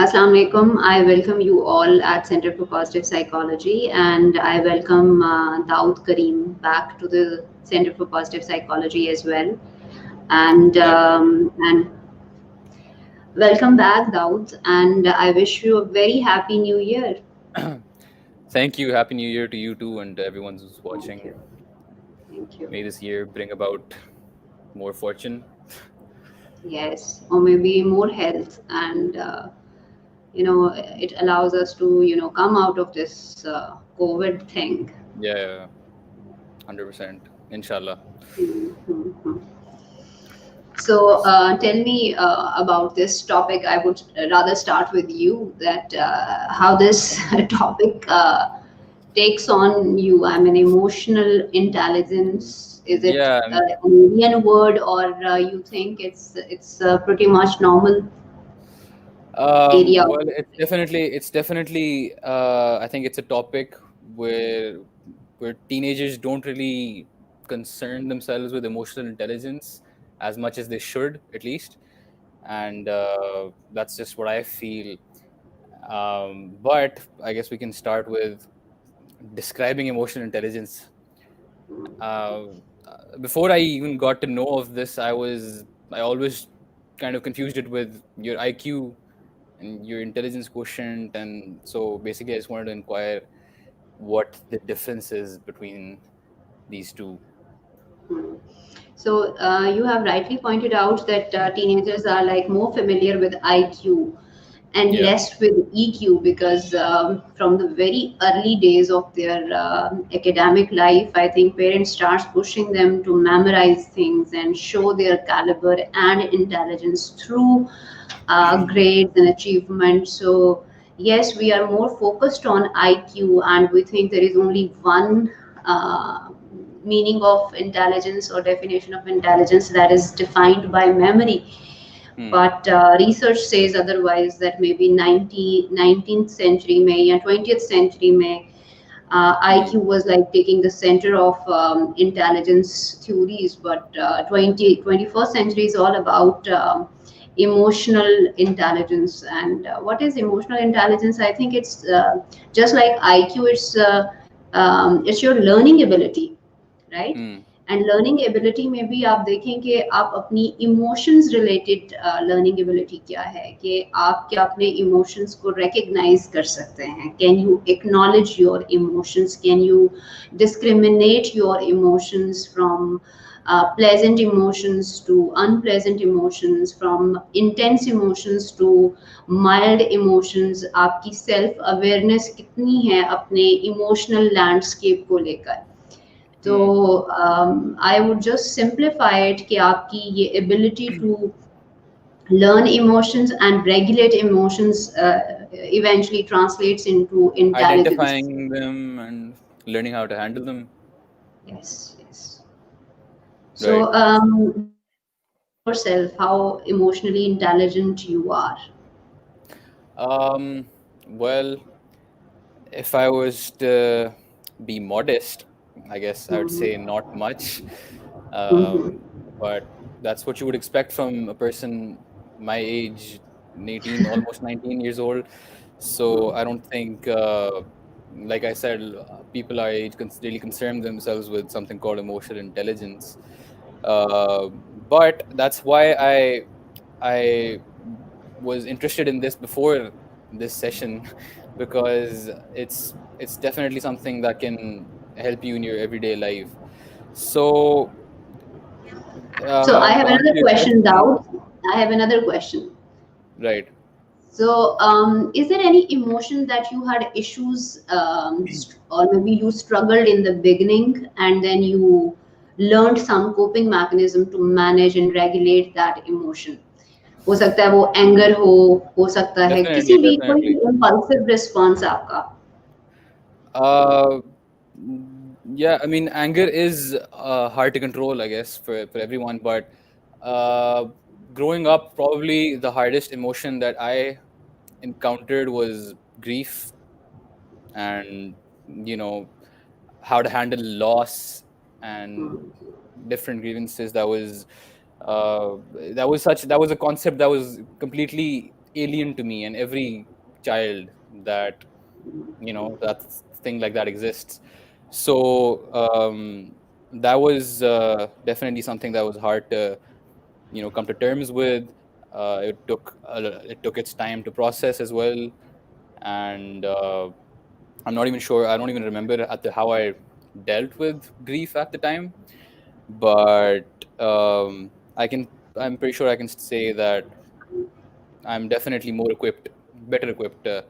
Assalamu alaikum. I welcome you all at Center for Positive Psychology, and I welcome Daud Kareem back to the Center for Positive Psychology as well. Yep. And welcome back, Daud. And I wish you a very happy New Year. Thank you. Happy New Year to you too and everyone who's Thank watching. you. Thank you. May this year bring about more fortune. Yes, or maybe more health, and it allows us to come out of this COVID thing. Yeah, 100%. Inshallah. Mhm. So tell me about this topic. I would rather start with you that how this topic takes on you. I mean, emotional intelligence. Is it Yeah. an Indian word, or you think it's pretty much normal area? Well, it's definitely I think it's a topic where teenagers don't really concern themselves with emotional intelligence as much as they should, at least. And that's just what I feel. But I guess we can start with describing emotional intelligence. Uh, Before I even got to know of this, I always kind of confused it with your IQ and your intelligence quotient, and so basically, I just wanted to inquire what the difference is between these two. Hmm. So you have rightly pointed out that teenagers are like more familiar with IQ and Yeah. less with EQ because from the very early days of their academic life, I think parents start pushing them to memorize things and show their caliber and intelligence through grades and achievements. So yes, we are more focused on IQ, and we think there is only one meaning of intelligence or definition of intelligence that is defined by memory. Hmm. But research says otherwise, that maybe 19th century may or 20th century may Hmm. IQ was like taking the center of intelligence theories, but 21st century is all about emotional intelligence. And what is emotional intelligence? I think it's just like IQ, it's your learning ability, right Hmm. And learning ability में भी आप देखें कि आप अपनी emotions related learning ability क्या है कि आप क्या अपने इमोशंस को रिकग्नाइज कर सकते हैं can you acknowledge your emotions can you discriminate your emotions from pleasant emotions to unpleasant emotions from intense emotions to mild emotions आपकी सेल्फ अवेयरनेस कितनी है अपने इमोशनल लैंडस्केप को लेकर तो Hmm. I would just simplify it कि आपकी ये ability to learn emotions and regulate emotions eventually translates into intelligence. Identifying them and learning how to handle them. Yes, yes. Right. So, describe yourself how emotionally intelligent you are. Um. Well, if I was to be modest, I guess I would say Mhm. not much. Mhm. But that's what you would expect from a person my age, 18, almost 19 years old. So I don't think, like I said, people our age really concern themselves with something called emotional intelligence. Uh, but that's why I was interested in this before this session because it's definitely something that can help you in your everyday life. So So, I have to answer another your question, question, Daud. I have another question. right? So, is there any emotion that you had issues, or maybe you struggled in the beginning, and then you learned some coping mechanism to manage and regulate that emotion? हो सकता है वो anger हो सकता है किसी Definitely, भी कोई definitely. इम्पल्सिव रिस्पॉन्स आपका. Uh, yeah, I mean, anger is hard to control, I guess, for everyone. But uh, growing up, probably the hardest emotion that I encountered was grief and, you know, how to handle loss and different grievances. Uh, that was a concept that was completely alien to me and every child that, that thing like that exists. So that was definitely something that was hard to, come to terms with. It took its time to process as well, and I'm not even sure. I don't even remember how I dealt with grief at the time, but I'm pretty sure I can say that I'm definitely better equipped to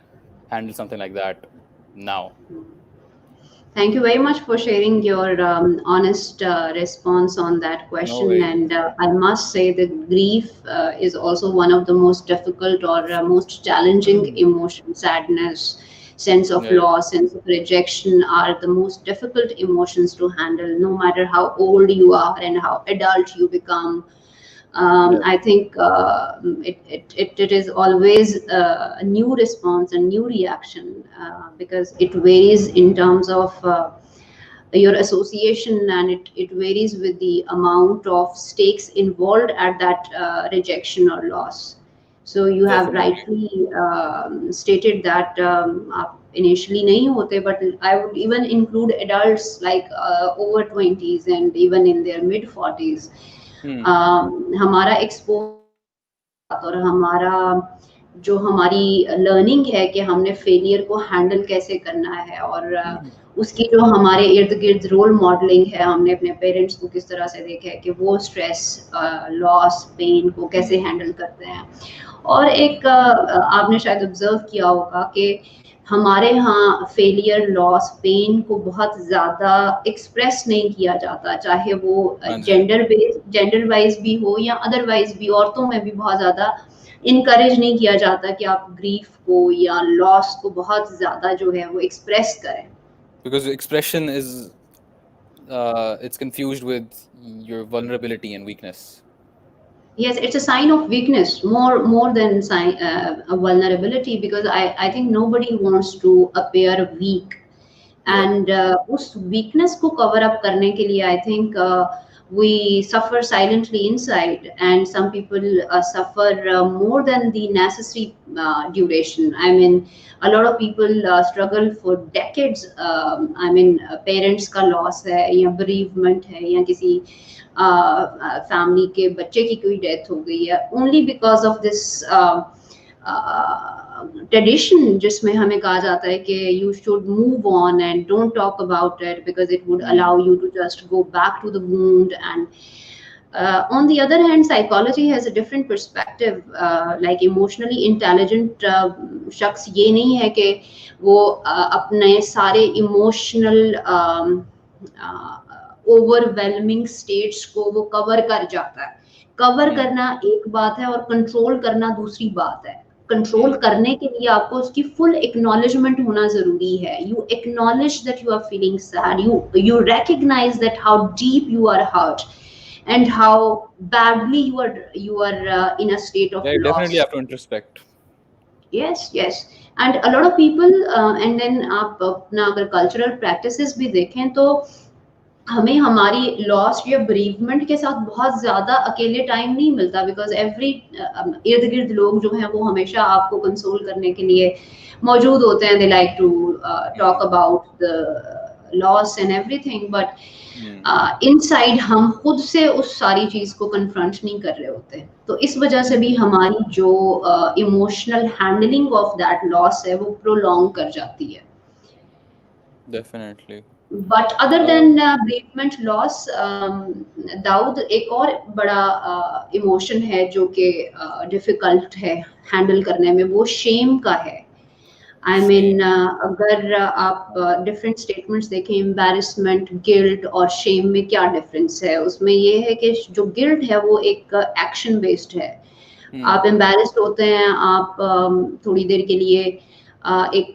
handle something like that now. Thank you very much for sharing your honest response on that No question. worries. And I must say that grief is also one of the most difficult or most challenging emotions. Sadness, sense of Yeah, loss, sense of rejection are the most difficult emotions to handle, no matter how old you are and how adult you become. yeah, I think it is always a new response, a new reaction, because it varies in terms of your association, and it varies with the amount of stakes involved at that rejection or loss. So you have definitely. rightly stated that initially nahi hote, but I would even include adults like over 20s and even in their mid 40s. Hmm. हमारा expose और हमारा जो हमारी learning है कि हमने failure को handle कैसे करना है, और उसकी जो हमारे इर्द गिर्द रोल मॉडलिंग है, हमने अपने पेरेंट्स को किस तरह से देखा है कि वो स्ट्रेस, लॉस, पेन को कैसे Hmm. हैंडल करते हैं। और एक आपने शायद ऑब्जर्व किया होगा कि हमारे यहाँ फेलियर, लॉस, पेन को बहुत ज़्यादा एक्सप्रेस नहीं किया जाता, चाहे वो हाँ जी। जेंडर वाइज भी हो या अदरवाइज भी। औरतों में भी बहुत ज़्यादा इनकरेज नहीं किया जाता कि आप ग्रीफ को या लॉस को बहुत ज़्यादा जो है वो एक्सप्रेस करें। Because expression is it's confused with your vulnerability and weakness. Yes, it's a sign of weakness, more than a vulnerability, because I think nobody wants to appear weak. Yeah. And उस weakness को cover up करने के लिए I think we suffer silently inside, and some people suffer more than the necessary duration. I mean, a lot of people struggle for decades. I mean, parents का loss है या bereavement है या किसी family के बच्चे की कोई डेथ हो गई है, only because of this tradition जिसमें हमें कहा जाता है कि you should move on and don't talk about it because it would Hmm. Allow you to just go back to the wound. And on the other hand, psychology has a different perspective. Like emotionally intelligent शख्स ये नहीं है कि वो अपने सारे emotional overwhelming states को वो कवर कर जाता है। Cover Hmm. करना एक बात है और कंट्रोल करना दूसरी बात है। Control Hmm. करने के लिए आपको उसकी फुल एक्नॉलेजमेंट होना जरूरी है। You acknowledge that you are feeling sad, you recognise that how deep you are hurt and how badly you are in a state of Yeah, you loss. definitely have to introspect. Yes, yes. And a lot of people and then आप अपना अगर cultural practices भी देखें तो हमें हमारी loss या bereavement के साथ बहुत ज्यादा अकेले टाइम नहीं मिलता, बिकॉज एवरी इर्द गिर्द लोग जो हैं वो हमेशा आपको कंसोल करने के लिए मौजूद होते हैं। They like to talk Hmm. About the loss and everything, but Hmm. Inside हम खुद से उस सारी चीज को कन्फ्रंट नहीं कर रहे होते। तो इस वजह से भी Hmm. हमारी जो emotional handling of that loss है वो प्रोलॉन्ग कर जाती है। Definitely. But other than basement loss, Dawood, एक और बड़ा इमोशन है जो कि डिफिकल्ट है हैंडल करने में, वो शेम का है। I mean, Shame. अगर आप डिफरेंट स्टेटमेंट्स देखें, एम्बैरेसमेंट, गिल्ट और शेम में क्या डिफरेंस है, उसमें ये है कि जो गिल्ट है वो एक एक्शन बेस्ड है। Hmm. आप एम्बैरेस्ड होते हैं, आप थोड़ी देर के लिए एक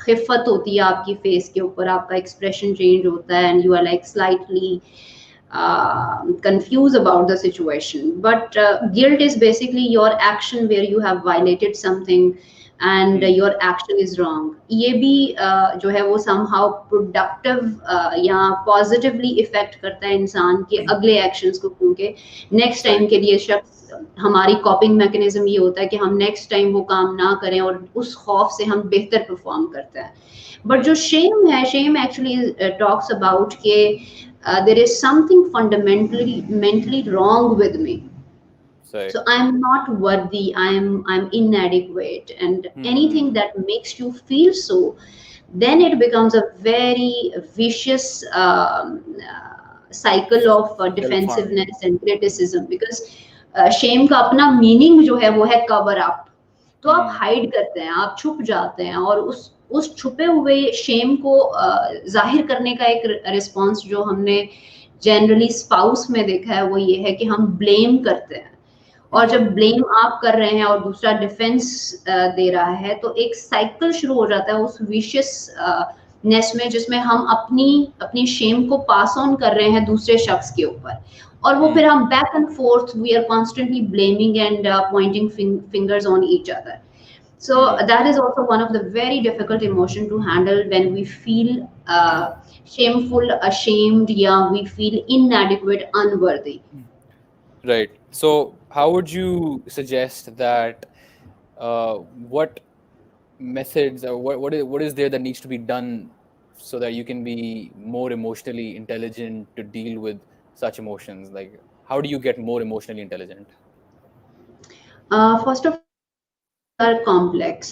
खिफत होती है आपकी फेस के ऊपर, आपका एक्सप्रेशन चेंज होता है and you are like slightly confused about the situation. But guilt is basically your action where you have violated something, and your action is wrong, ये भी जो है वो समहाउ प्रोडक्टिव या पॉजिटिवली इफेक्ट करता है इंसान के अगले एक्शंस को, क्योंकि नेक्स्ट टाइम के लिए शख्स, हमारी कॉपिंग मैकेनिज्म ये होता है कि हम नेक्स्ट टाइम वो काम ना करें और उस खौफ से हम बेहतर परफॉर्म करते हैं. बट जो शेम है, शेम एक्चुअली टॉक्स अबाउट के there is something fundamentally mentally wrong with me. So I'm not worthy, I'm inadequate, and anything that makes you feel so, then it becomes a very vicious cycle of defensiveness and criticism, because shame का अपना meaning जो है वो है cover up. तो आप hide करते हैं, आप छुप जाते हैं, और उस छुपे हुए शेम को जाहिर करने का एक रिस्पॉन्स जो हमने जनरली स्पाउस में देखा है वो ये है कि हम ब्लेम करते हैं. और जब ब्लेम आप कर रहे हैं और दूसरा डिफेंस दे रहा है, तो एक साइकिल शुरू हो जाता है उस विशियस नेस में, जिसमें हम अपनी शेम को पास ऑन कर रहे हैं दूसरे शख्स के ऊपर, और वो फिर हम back and forth, we are constantly blaming and pointing fingers on each other. So that is also one of the very difficult emotion to handle when we feel shameful, ashamed, yeah, we feel inadequate, unworthy. Right. So how would you suggest that what methods or what is there that needs to be done so that you can be more emotionally intelligent to deal with such emotions? Like, how do you get more emotionally intelligent? First of all, are complex,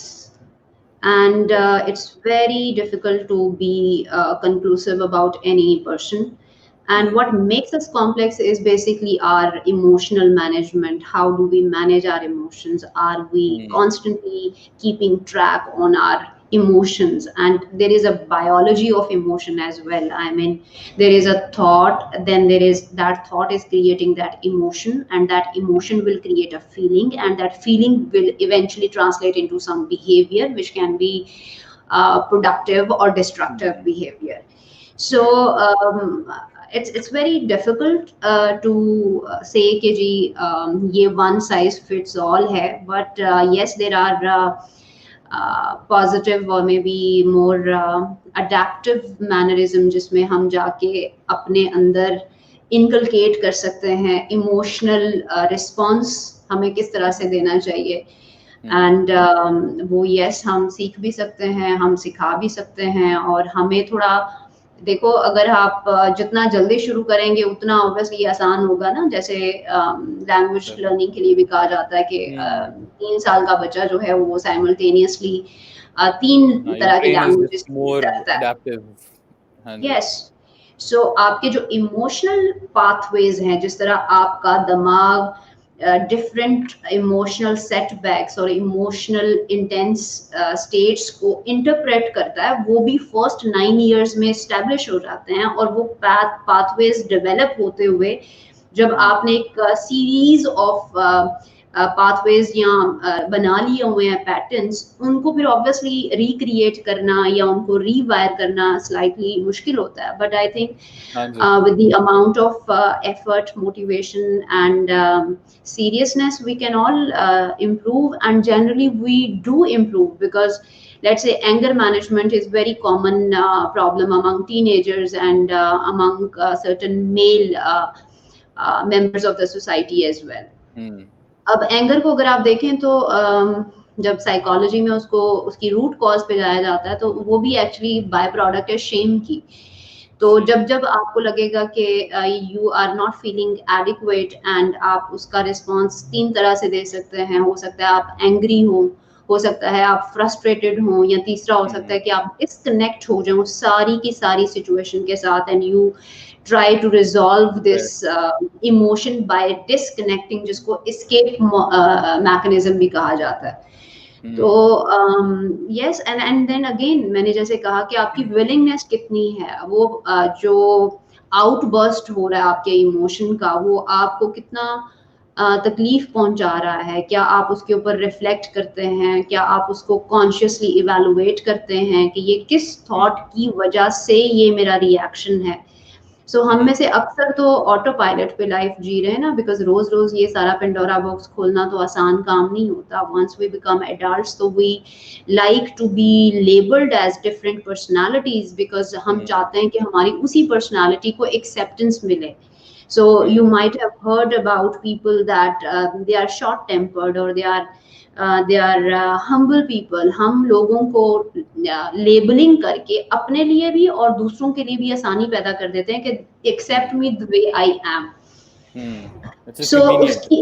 and it's very difficult to be conclusive about any person. And what makes us complex is basically our emotional management. How do we manage our emotions? Are we constantly keeping track on our emotions? And there is a biology of emotion as well. I mean, there is a thought, then there is that thought is creating that emotion, and that emotion will create a feeling, and that feeling will eventually translate into some behavior which can be productive or destructive behavior. So it's very difficult to say कि जी ये one size fits all है, but yes, there are positive और maybe more adaptive mannerism जिसमें हम जाके अपने अंदर inculcate कर सकते हैं इमोशनल रिस्पॉन्स हमें किस तरह से देना चाहिए. एंड वो यस हम सीख भी सकते हैं, हम सिखा भी सकते हैं, और हमें थोड़ा देखो, अगर आप जितना जल्दी शुरू करेंगे उतना ऑब्वियसली आसान होगा ना. जैसे लैंग्वेज लर्निंग के लिए भी कहा जाता है कि 3 साल का बच्चा जो है वो साइमल्टेनियसली 3 तरह की लैंग्वेजेस सीखता है. यस, सो आपके जो इमोशनल पाथवेज हैं, जिस तरह आपका दिमाग डिफरेंट इमोशनल सेटबैक्स और इमोशनल इंटेंस स्टेट्स को इंटरप्रेट करता है, वो भी फर्स्ट 9 इयर्स में एस्टैब्लिश हो जाते हैं. और वो पाथवेज डेवलप होते हुए जब आपने एक सीरीज ऑफ पाथवेज या बना लिए हुए हैं पैटर्न्स, उनको फिर ऑब्वियसली रिक्रिएट करना या उनको रीवायर करना स्लाइटली मुश्किल होता है. But I think with the amount of effort, motivation and seriousness, we can all improve, and generally we do improve, because let's say anger management is very common problem among teenagers and among certain male members of the society as well. अब anger को अगर आप देखें तो जब psychology में उसको उसकी रूट कॉज पे जाया जाता है, तो वो भी एक्चुअली बाय प्रोडक्ट है शेम की. तो जब आपको लगेगा कि you are not feeling adequate, and आप उसका रिस्पॉन्स 3 तरह से दे सकते हैं. हो सकता है आप एंग्री हो सकता है आप फ्रस्ट्रेटेड हो, या तीसरा हो सकता है कि आप डिस्कनेक्ट हो जाओ सारी की सारी सिचुएशन के साथ, and you try to resolve this emotion by disconnecting, जिसको escape mechanism भी कहा जाता है. तो yes, and then again मैंने जैसे कहा कि आपकी willingness कितनी है, वो जो outburst हो रहा है आपके इमोशन का, वो आपको कितना तकलीफ पहुंचा रहा है, क्या आप उसके ऊपर रिफ्लेक्ट करते हैं, क्या आप उसको कॉन्शियसली इवेलुएट करते हैं कि ये किस थॉट की वजह से ये मेरा रिएक्शन है. सो हम में से अक्सर तो ऑटो पायलट पे लाइफ जी रहे हैं ना, बिकॉज रोज रोज ये सारा पेंडोरा बॉक्स खोलना तो आसान काम नहीं होता. वंस वी बिकम एडल्ट्स तो we like to be labelled as different personalities, because हम चाहते हैं कि हमारी उसी पर्सनालिटी को एक्सेप्टेंस मिले. So you might have heard about people that they are short tempered or they are humble people. हम लोगों को लेबलिंग करके अपने लिए भी और दूसरों के लिए भी आसानी पैदा कर देते हैं कि accept me the way I am. It's just So convenient. उसकी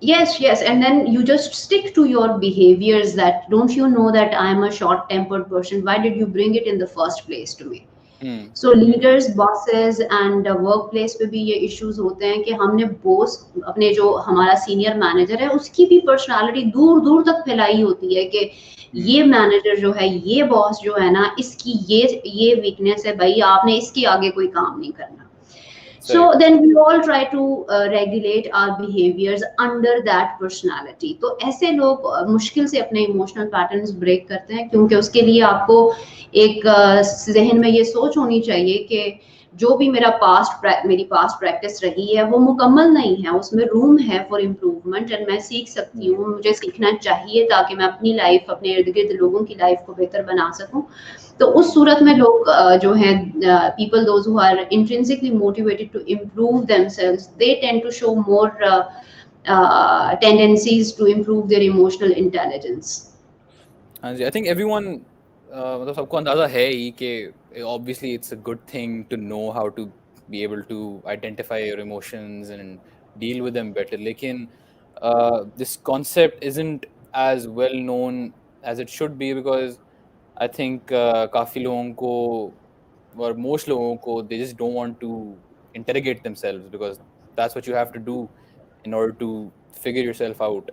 yes, and then you just stick to your behaviors. That don't you know that I am a short tempered person? Why did you bring it in the first place to me? So leaders, bosses and work place पे भी ये issues होते हैं कि हमने boss, अपने जो हमारा सीनियर मैनेजर है, उसकी भी पर्सनालिटी दूर दूर तक फैलाई होती है कि ये मैनेजर जो है, ये बॉस जो है ना, इसकी ये वीकनेस है भाई, आपने इसके आगे कोई काम नहीं करना. So then we all try to regulate our behaviors under that personality. तो ऐसे लोग मुश्किल से अपने इमोशनल पैटर्न्स ब्रेक करते हैं, क्योंकि उसके लिए आपको एक जहन में ये सोच होनी चाहिए कि जो भी मेरी पास्ट प्रैक्टिस रही है वो मुकम्मल नहीं है, उसमें रूम है फॉर इम्प्रूवमेंट एंड मैं सीख सकती हूँ, मुझे सीखना चाहिए ताकि मैं अपनी लाइफ, अपने इर्द गिर्द लोगों की लाइफ को बेहतर बना सकूं. तो उस सूरत में लोग जो हैं, people those who are intrinsically motivated to improve themselves, they tend to show more tendencies to improve their emotional intelligence. हाँ जी, I think everyone मतलब सबको अंदाजा है ही कि obviously it's a good thing to know how to be able to identify your emotions and deal with them better. लेकिन this concept isn't as well known as it should be, because I think काफी लोगों को और most लोगों को they just don't want to interrogate themselves, because that's what you have to do in order to figure yourself out.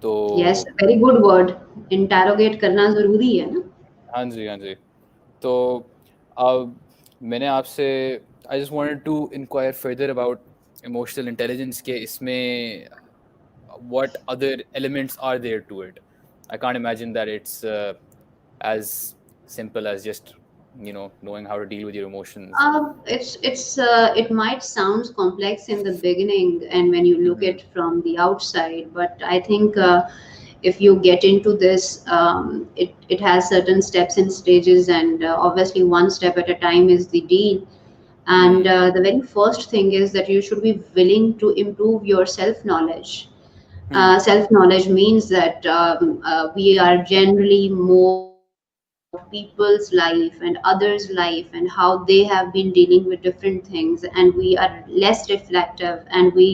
तो Yes, very good word. Interrogate करना जरूरी है ना. हाँ जी. तो अब मैंने आपसे I just wanted to inquire further about emotional intelligence के इसमें what other elements are there to it. I can't imagine that it's as simple as just knowing how to deal with your emotions. It might sound complex in the beginning and when you look at from the outside, but I think if you get into this, it has certain steps and stages, and obviously one step at a time is the deal. And the very first thing is that you should be willing to improve your self-knowledge. Self-knowledge means that we are generally more about people's life and others' life and how they have been dealing with different things, and we are less reflective and we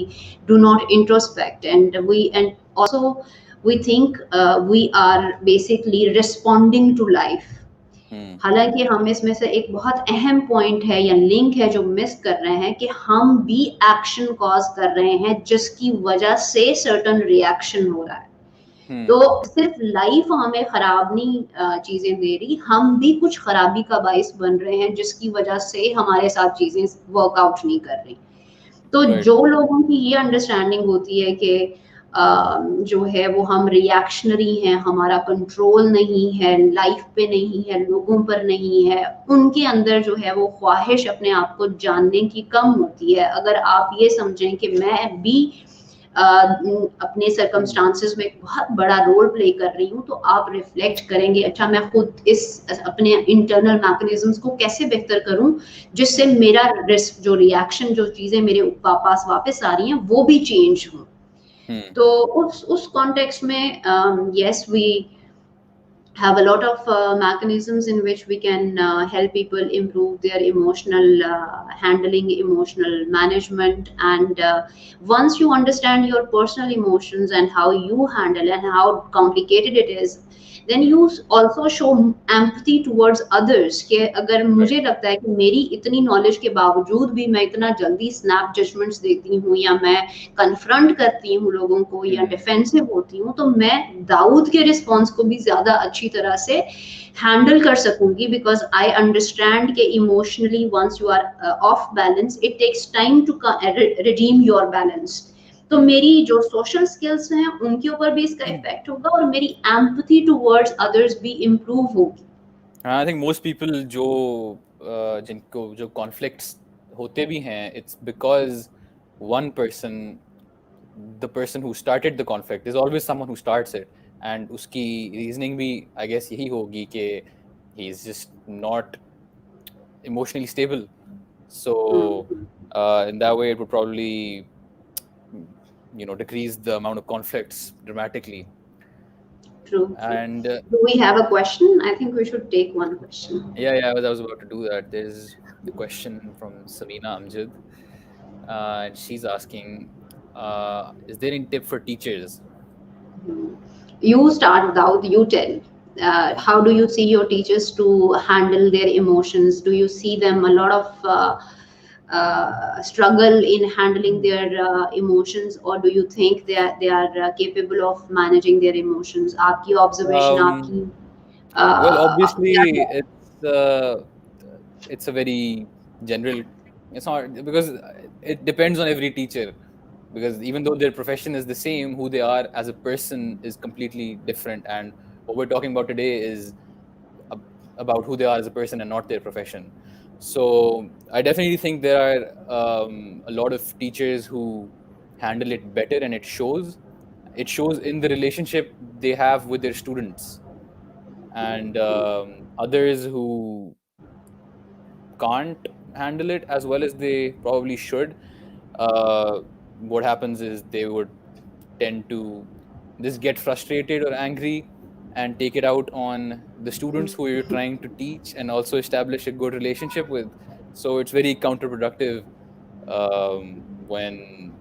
do not introspect, and also we think we are basically responding to life. हालांकि हम इसमें से एक बहुत अहम point है या link है जो मिस कर रहे हैं कि हम भी एक्शन कॉज कर रहे हैं जिसकी वजह से सर्टेन रिएक्शन हो रहा है. तो सिर्फ लाइफ हमें खराब नहीं चीजें दे रही, हम भी कुछ खराबी का बाइस बन रहे हैं जिसकी वजह से हमारे साथ चीजें वर्कआउट नहीं कर रही. तो जो लोगों की ये अंडरस्टैंडिंग होती है कि जो है वो हम रिएक्शनरी हैं, हमारा कंट्रोल नहीं है, लाइफ पे नहीं है, लोगों पर नहीं है, उनके अंदर जो है वो ख्वाहिश अपने आप को जानने की कम होती है. अगर आप ये समझें कि मैं भी अपने सर्कमस्टांसेस में एक बहुत बड़ा रोल प्ले कर रही हूँ, तो आप रिफ्लेक्ट करेंगे, अच्छा मैं खुद इस अपने इंटरनल मैकेनिज्म्स को कैसे बेहतर करूँ जिससे मेरा रिस्क, जो रिएक्शन, जो चीजें मेरे पास वापस आ रही हैं वो भी चेंज हो. तो उस कॉन्टेक्स्ट में yes, we have a lot of mechanisms in which we can help people improve their emotional handling, emotional management, and once you understand your personal emotions and how you handle and how complicated it is, then you also show empathy towards others. कि अगर मुझे लगता है कि मेरी इतनी knowledge के बावजूद भी मैं इतना जल्दी स्नैप जजमेंट्स देती हूँ या मैं कन्फ्रंट करती हूँ लोगों को या डिफेंसिव होती हूँ, तो मैं दाऊद के रिस्पॉन्स को भी ज्यादा अच्छी तरह से हैंडल कर सकूंगी, बिकॉज आई अंडरस्टैंड कि emotionally once you are off balance it takes time to redeem your balance. तो मेरी जो सोशल स्किल्स हैं उनके ऊपर भी इसका इफेक्ट होगा और मेरी एम्पैथी टुवर्ड्स अदर्स भी इम्प्रूव होगी. आई थिंक मोस्ट पीपल जो जिनको जो कॉन्फ्लिक्ट्स होते भी हैं, it's because one person, the person who started the conflict, there's always someone who starts it, and उसकी reasoning भी I guess यही होगी कि he is just not emotionally stable. So in that way, it would probably, decrease the amount of conflicts dramatically. True. And Do we have a question? I think we should take one question. yeah, I was about to do that. There's the question from Samina Amjad, and she's asking, is there any tip for teachers? You start, Daud, you tell. How do you see your teachers to handle their emotions? Do you see them a lot of struggle in handling their emotions, or do you think they are capable of managing their emotions? आपकी observation, आपकी Well, obviously, क्या है? it's a very general. It's not, because it depends on every teacher. Because even though their profession is the same, who they are as a person is completely different. And what we're talking about today is about who they are as a person and not their profession. So I definitely think there are a lot of teachers who handle it better, and it shows. It shows in the relationship they have with their students, and others who can't handle it as well as they probably should. What happens is they would tend to just get frustrated or angry and take it out on the students who you're trying to teach and also establish a good relationship with. So it's very counterproductive when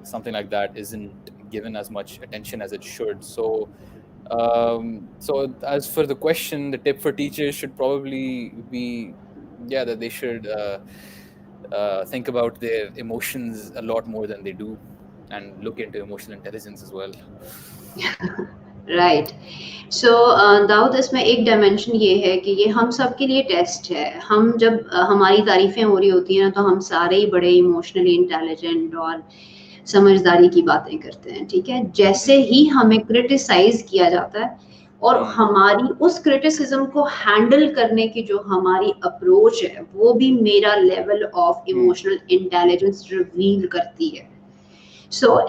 something like that isn't given as much attention as it should. So so as for the question, the tip for teachers should probably be, that they should think about their emotions a lot more than they do, and look into emotional intelligence as well. Right so Dawood, इसमें एक dimension ये है कि ये हम सब के लिए टेस्ट है. हम जब हमारी तारीफें हो रही होती हैं तो हम सारे ही बड़े इमोशनली इंटेलिजेंट और समझदारी की बातें करते हैं, ठीक है. जैसे ही हमें क्रिटिसाइज किया जाता है और हमारी उस क्रिटिसिज्म को हैंडल करने की जो हमारी अप्रोच है वो भी मेरा level of emotional intelligence reveal करती है.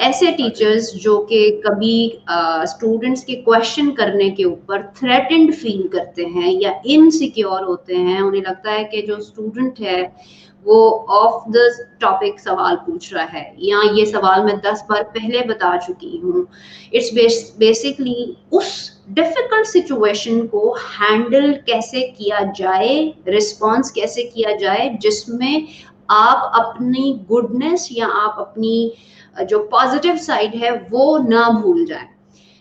ऐसे टीचर्स जो कि कभी स्टूडेंट्स के क्वेश्चन करने के ऊपर थ्रेटेंड फील करते हैं या इनसिक्योर होते हैं, उन्हें लगता है कि जो स्टूडेंट है वो ऑफ द टॉपिक सवाल पूछ रहा है, या ये सवाल मैं 10 बार पहले बता चुकी हूँ. इट्स बेसिकली उस डिफिकल्ट सिचुएशन को हैंडल कैसे किया जाए, रिस्पॉन्स कैसे किया जाए जिसमें आप अपनी गुडनेस या आप अपनी जो पॉजिटिव साइड है वो ना भूल जाए.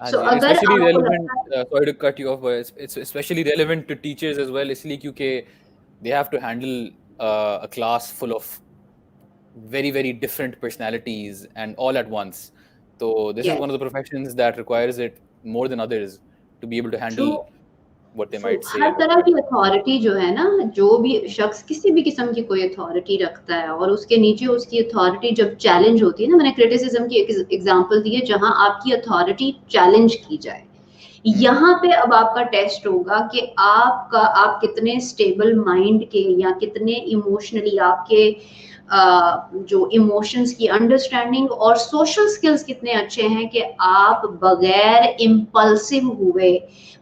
अगर especially relevant, sorry to cut you off, but it's especially relevant to teachers as well, इसलिए क्योंकि they have to handle a class full of very, very different personalities and all at once. So this is one of the professions that requires it more than others to be able to handle what they might say. हर तरह की authority जो है ना, जो भी शख्स किसी भी किस्म की कोई अथॉरिटी रखता है और उसके नीचे उसकी अथॉरिटी जब चैलेंज होती है ना, मैंने क्रिटिसिज्म की एक एग्जांपल दी है जहां आपकी अथॉरिटी चैलेंज की जाए, यहाँ पे अब आपका टेस्ट होगा कि आप कितने स्टेबल माइंड के या कितने इमोशनली आपके जो इमोशंस की अंडरस्टैंडिंग और सोशल स्किल्स कितने अच्छे हैं कि आप बगैर इम्पल्सिव हुए,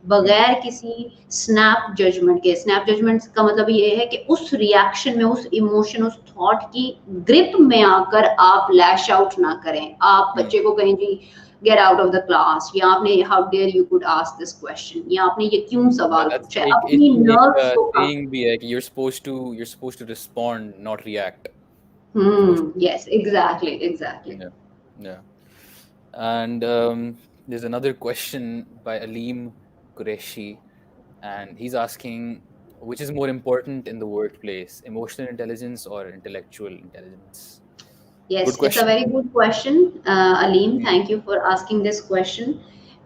बगैर किसी स्नैप जजमेंट का मतलब ये है कि उस रिएक्शन में, उस इमोशन, उस थॉट की ग्रिप में आकर आप लैश आउट ना करें. आप बच्चे को कहें जी get out of the class, या आपने how dare you could ask this question, या आपने ये क्यों सवाल पूछा है, अपनी नर्व्स को saying भी है कि you're supposed to respond, not react. Yes, exactly. Yeah. And there's another question by Aleem Qureshi, and he's asking, which is more important in the workplace, emotional intelligence or intellectual intelligence? Yes, it's a very good question, Aleem. Thank you for asking this question.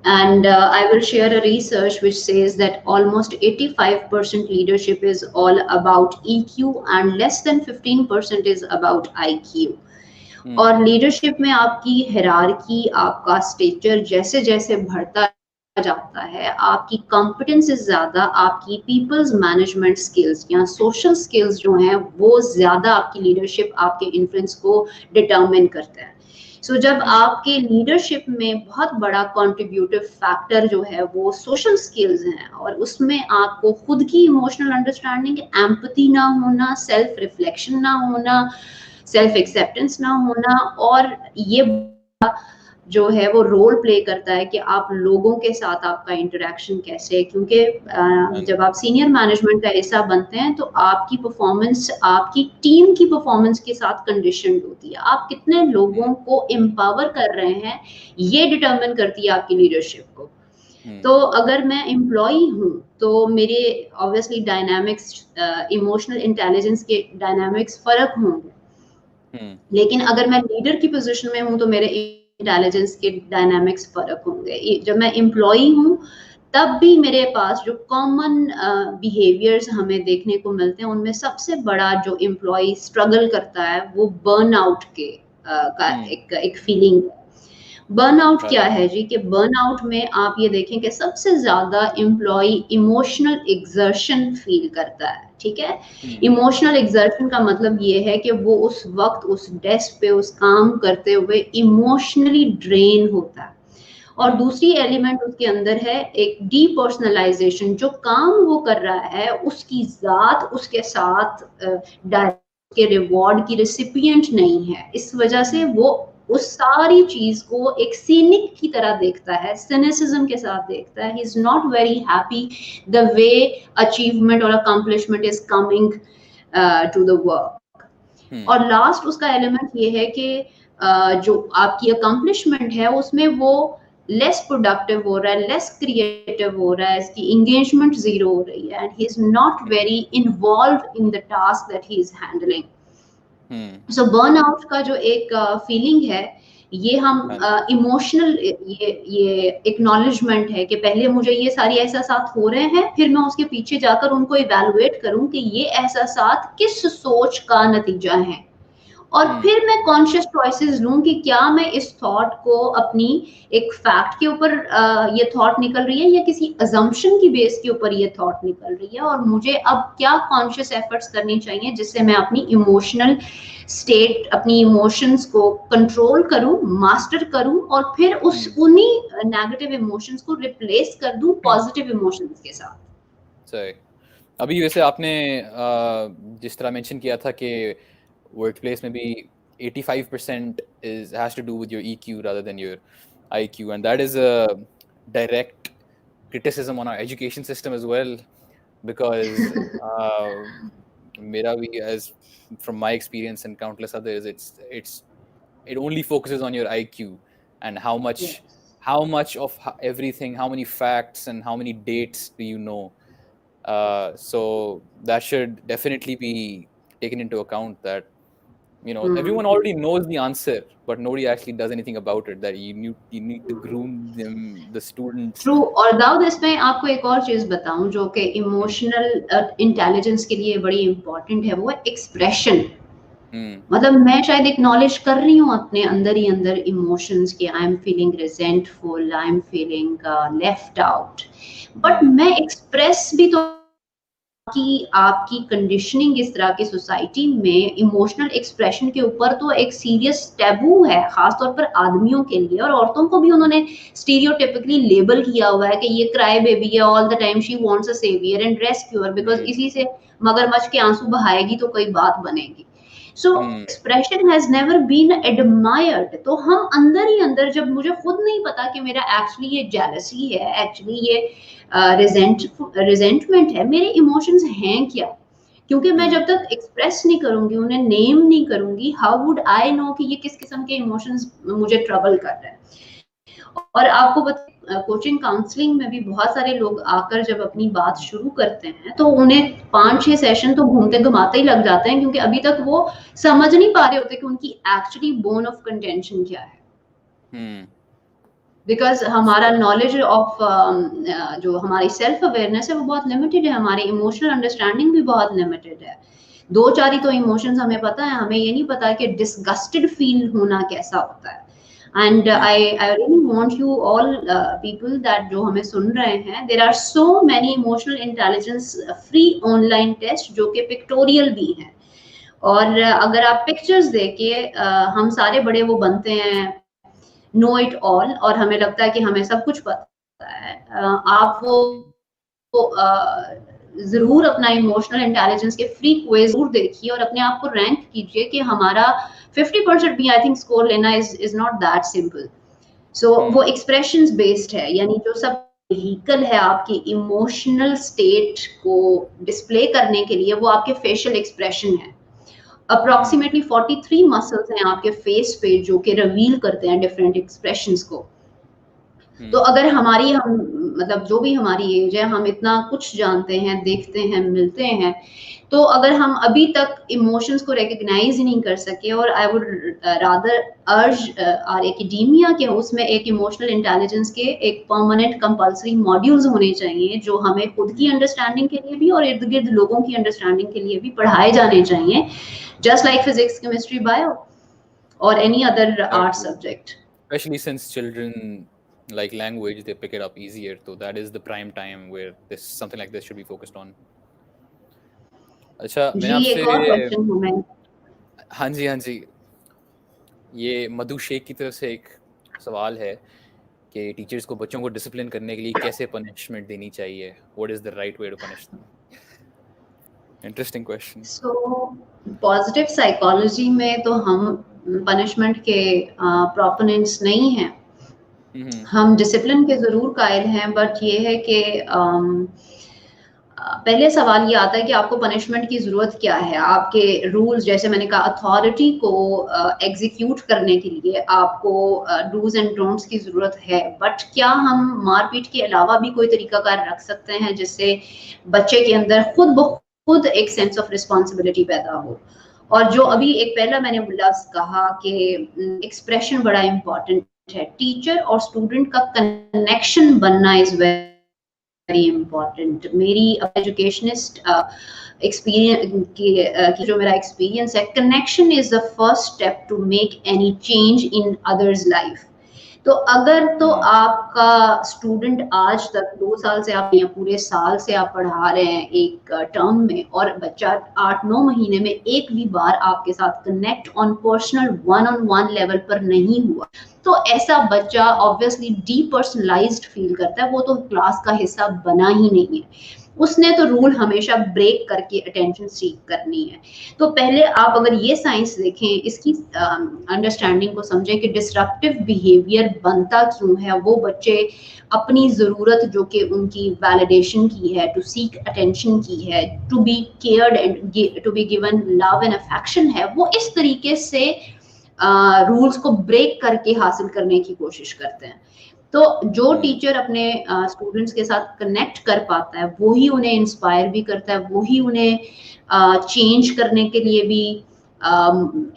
And I will share a research which says that almost 85% leadership is all about EQ and less than 15% is about IQ. और leadership में आपकी hierarchy, आपका stretcher जैसे जैसे बढ़ता जाता है, आपकी कॉम्पिटेंस से ज्यादा आपकी पीपल्स मैनेजमेंट स्किल्स या सोशल स्किल्स जो हैं वो ज्यादा आपकी लीडरशिप, आपके इन्फ्लुएंस को डिटरमिन करते हैं। सो जब आपके लीडरशिप में बहुत बड़ा कॉन्ट्रीब्यूटिव फैक्टर जो है वो सोशल स्किल्स हैं, और उसमें आपको खुद की इमोशनल अंडरस्टैंडिंग, एम्पैथी ना होना, सेल्फ रिफ्लेक्शन ना होना, सेल्फ एक्सेप्टेंस ना होना, और ये जो है वो रोल प्ले करता है कि आप लोगों के साथ आपका इंटरेक्शन कैसे है, क्योंकि जब आप सीनियर मैनेजमेंट का हिस्सा बनते हैं तो आपकी परफॉर्मेंस आपकी टीम की परफॉर्मेंस के साथ कंडीशन होती है। आप कितने लोगों को एम्पावर कर रहे हैं ये डिटरमिन करती है आपकी लीडरशिप को। तो अगर मैं एम्प्लॉई हूँ तो मेरे ऑब्वियसली डायनामिक्स, इमोशनल इंटेलिजेंस के डायनामिक्स फर्क होंगे, लेकिन अगर मैं लीडर की पोजीशन में हूँ तो मेरे इंटेलिजेंस के डायनामिक्स फर्क होंगे। जब मैं एम्प्लॉई हूँ तब भी मेरे पास जो कॉमन बिहेवियर्स हमें देखने को मिलते हैं, उनमें सबसे बड़ा जो एम्प्लॉई स्ट्रगल करता है वो बर्नआउट के का एक फीलिंग है। बर्नआउट क्या है जी, कि बर्नआउट में आप ये देखें कि सबसे ज्यादा एम्प्लॉय इमोशनल एग्जर्शन फील करता है। ठीक है, इमोशनल एग्जर्शन का मतलब ये है कि वो उस वक्त उस डेस्क पे उस काम करते हुए इमोशनली ड्रेन होता है। और दूसरी एलिमेंट उसके अंदर है एक डीपर्सनलाइजेशन, जो काम वो कर रहा है उसकी जात उसके साथ डायरेक्ट के रिवॉर्ड की रिसिपिएंट नहीं है। इस वजह से वो उस सारी चीज को एक सीनिक की तरह देखता है, सिनिसिज्म के साथ देखता है। He is not very happy the way achievement और accomplishment is coming to the work. और लास्ट उसका एलिमेंट ये है कि जो आपकी अकम्पलिशमेंट है उसमें वो लेस प्रोडक्टिव हो रहा है, लेस क्रिएटिव हो रहा है, इसकी एंगेजमेंट जीरो हो रही है, and he is not very involved in the task that he is handling. So burnout का जो एक फीलिंग है, ये हम इमोशनल ये एक्नॉलेजमेंट है कि पहले मुझे ये सारी एहसासात हो रहे हैं, फिर मैं उसके पीछे जाकर उनको इवैल्यूएट करूं कि ये एहसासात किस सोच का नतीजा है, और फिर मैं कॉन्शियस चॉइसेस लूं कि क्या मैं इस थॉट को अपनी एक फैक्ट के ऊपर ये थॉट निकल रही है या किसी अजम्पशन की बेस के ऊपर ये थॉट निकल रही है, और मुझे अब क्या कॉन्शियस एफर्ट्स करनी चाहिए जिससे मैं अपनी इमोशनल स्टेट, अपनी इमोशंस को कंट्रोल करूं, मास्टर करूं, और फिर उन्हीं नेगेटिव इमोशंस को रिप्लेस कर दूं पॉजिटिव इमोशंस के साथ। सही। अभी वैसे आपने जिस तरह मेंशन किया था कि workplace maybe 85% has to do with your EQ rather than your IQ, and that is a direct criticism on our education system as well, because mera bhi, as from my experience and countless others, it only focuses on your IQ and how much of everything, how many facts and how many dates do you know. So that should definitely be taken into account, that everyone already knows the answer, but nobody actually does anything about it, that you need to groom them, the students. True. और दाऊद, इसमें आपको एक और चीज बताऊं जो कि emotional intelligence के लिए बड़ी इंपॉर्टेंट है, वो है एक्सप्रेशन। मतलब मैं शायद एक्नॉलेज कर रही हूँ अपने अंदर ही अंदर इमोशंस के, I am feeling resentful, I am feeling left out, but मैं एक्सप्रेस भी तो कि आपकी कंडीशनिंग इस तरह की सोसाइटी में इमोशनल एक्सप्रेशन के ऊपर तो एक सीरियस टैबू है, खासतौर पर आदमियों के लिए, और औरतों को भी उन्होंने स्टीरियोटिपिकली लेबल किया हुआ है कि ये क्राई बेबी है, all the time she wants a saviour and rescuer, because इसी से मगरमच्छ के आंसू बहाएगी तो कोई बात बनेगी। So expression has never been admired. तो हम अंदर ही अंदर, जब मुझे खुद नहीं पता कि मेरा एक्चुअली ये जेलसी है, एक्चुअली ये रिजेंटमेंट है, मेरे इमोशंस हैं क्या, क्योंकि मैं जब तक एक्सप्रेस नहीं करूंगी, उन्हें नेम नहीं करूंगी, हाउ वुड आई नो कि ये किस किस्म के इमोशंस मुझे ट्रबल कर रहे हैं। और आपको कोचिंग काउंसलिंग में भी बहुत सारे लोग आकर जब अपनी बात शुरू करते हैं तो उन्हें 5-6 सेशन तो घूमते घुमाते ही लग जाते हैं, क्योंकि अभी तक वो समझ नहीं पा रहे होते कि उनकी एक्चुअली बोन ऑफ कंटेंशन क्या है। बिकॉज हमारा नॉलेज ऑफ जो हमारी सेल्फ अवेयरनेस है वो बहुत लिमिटेड है, हमारी इमोशनल अंडरस्टैंडिंग भी बहुत लिमिटेड है। 2-4 ही तो इमोशंस हमें पता है, हमें ये नहीं पता कि डिसगस्टेड फील होना कैसा होता है, And I really want you all people that जो हमें सुन रहे हैं, there are so many emotional intelligence free online test जो कि pictorial भी हैं, और अगर आप पिक्चर्स देखे हम सारे बड़े वो बनते हैं नो इट ऑल, और हमें लगता है कि हमें सब कुछ पता है। आप वो जरूर अपना इमोशनल इंटेलिजेंस के फ्री क्विज जरूर देखिए और अपने आप को रैंक कीजिए कि हमारा 50% भी आई थिंक स्कोर लेना इज नॉट दैट सिंपल। सो वो एक्सप्रेशंस बेस्ड है, यानी जो सब व्हीकल है आपकी इमोशनल स्टेट को डिस्प्ले करने के लिए वो आपके फेशियल एक्सप्रेशन है। अप्रोक्सीमेटली 43 मसल्स हैं आपके फेस पे जो कि रिवील करते हैं डिफरेंट एक्सप्रेशंस को। तो अगर हमारी हम मतलब जो भी हमारी एज है, हम इतना कुछ जानते हैं, देखते हैं, मिलते हैं, तो अगर हम अभी तक इमोशंस को रिकग्नाइज ही नहीं कर सके, और आई वुड रादर अर्ज आर एकेडेमिया के उसमें एक इमोशनल इंटेलिजेंस के एक परमानेंट कंपल्सरी मॉड्यूल्स होने चाहिए जो हमें खुद की अंडरस्टैंडिंग के लिए भी और इर्द गिर्द लोगों की अंडरस्टैंडिंग के लिए भी पढ़ाए जाने चाहिए, just like physics, chemistry, bio और any other art subject. Especially since children like language, they pick it up easier, so that is the prime time where this something like this should be focused on. अच्छा, मैं जी एक और question हूं मैं। हाँ जी, ये मधु शेख की तरफ से एक सवाल है कि टीचर्स को बच्चों को डिसिप्लिन करने के लिए कैसे पनिशमेंट देनी चाहिए, what is the right way to punish them? Interesting question. So positive psychology में तो हम पनिशमेंट के प्रोपोनेंट्स नहीं हैं। हम डिसिप्लिन के जरूर कायल हैं, बट ये है कि पहले सवाल ये आता है कि आपको पनिशमेंट की जरूरत क्या है। आपके रूल्स, जैसे मैंने कहा, अथॉरिटी को एग्जीक्यूट करने के लिए आपको डूज एंड डोंट्स की जरूरत है, बट क्या हम मारपीट के अलावा भी कोई तरीकाकार रख सकते हैं जिससे बच्चे के अंदर खुद एक सेंस ऑफ रिस्पॉन्सिबिलिटी पैदा हो? और जो अभी एक पहला मैंने लफ्ज कहा कि एक्सप्रेशन बड़ा इंपॉर्टेंट है, टीचर और स्टूडेंट का कनेक्शन बनना इज वेरी इंपॉर्टेंट। मेरी एजुकेशनिस्ट एक्सपीरियंस की जो मेरा एक्सपीरियंस है, connection is the first step to make any change in others life. तो अगर तो आपका स्टूडेंट आज तक 2 साल से आप या पूरे साल से आप पढ़ा रहे हैं एक टर्म में, और बच्चा 8-9 महीने में एक भी बार आपके साथ connect on personal one on one level पर नहीं हुआ, तो ऐसा बच्चा ऑब्वियसली डीपर्सनलाइज्ड फील करता है, वो तो क्लास का हिस्सा बना ही नहीं है। उसने तो रूल हमेशा ब्रेक करके अटेंशन सीक करनी है। तो पहले आप अगर ये साइंस देखें, इसकी अंडरस्टैंडिंग को समझें कि डिसरप्टिव बिहेवियर बनता क्यों है। वो बच्चे अपनी ज़रूरत जो कि उनकी वैलिडेशन की है, टू सीक अटेंशन की है, to be cared and to be given love and affection है, वो इस तरीके से रूल्स को ब्रेक करके हासिल करने की कोशिश करते हैं। तो जो टीचर अपने स्टूडेंट्स के साथ कनेक्ट कर पाता है, वो ही उन्हें इंस्पायर भी करता है, वो ही उन्हें चेंज करने के लिए भी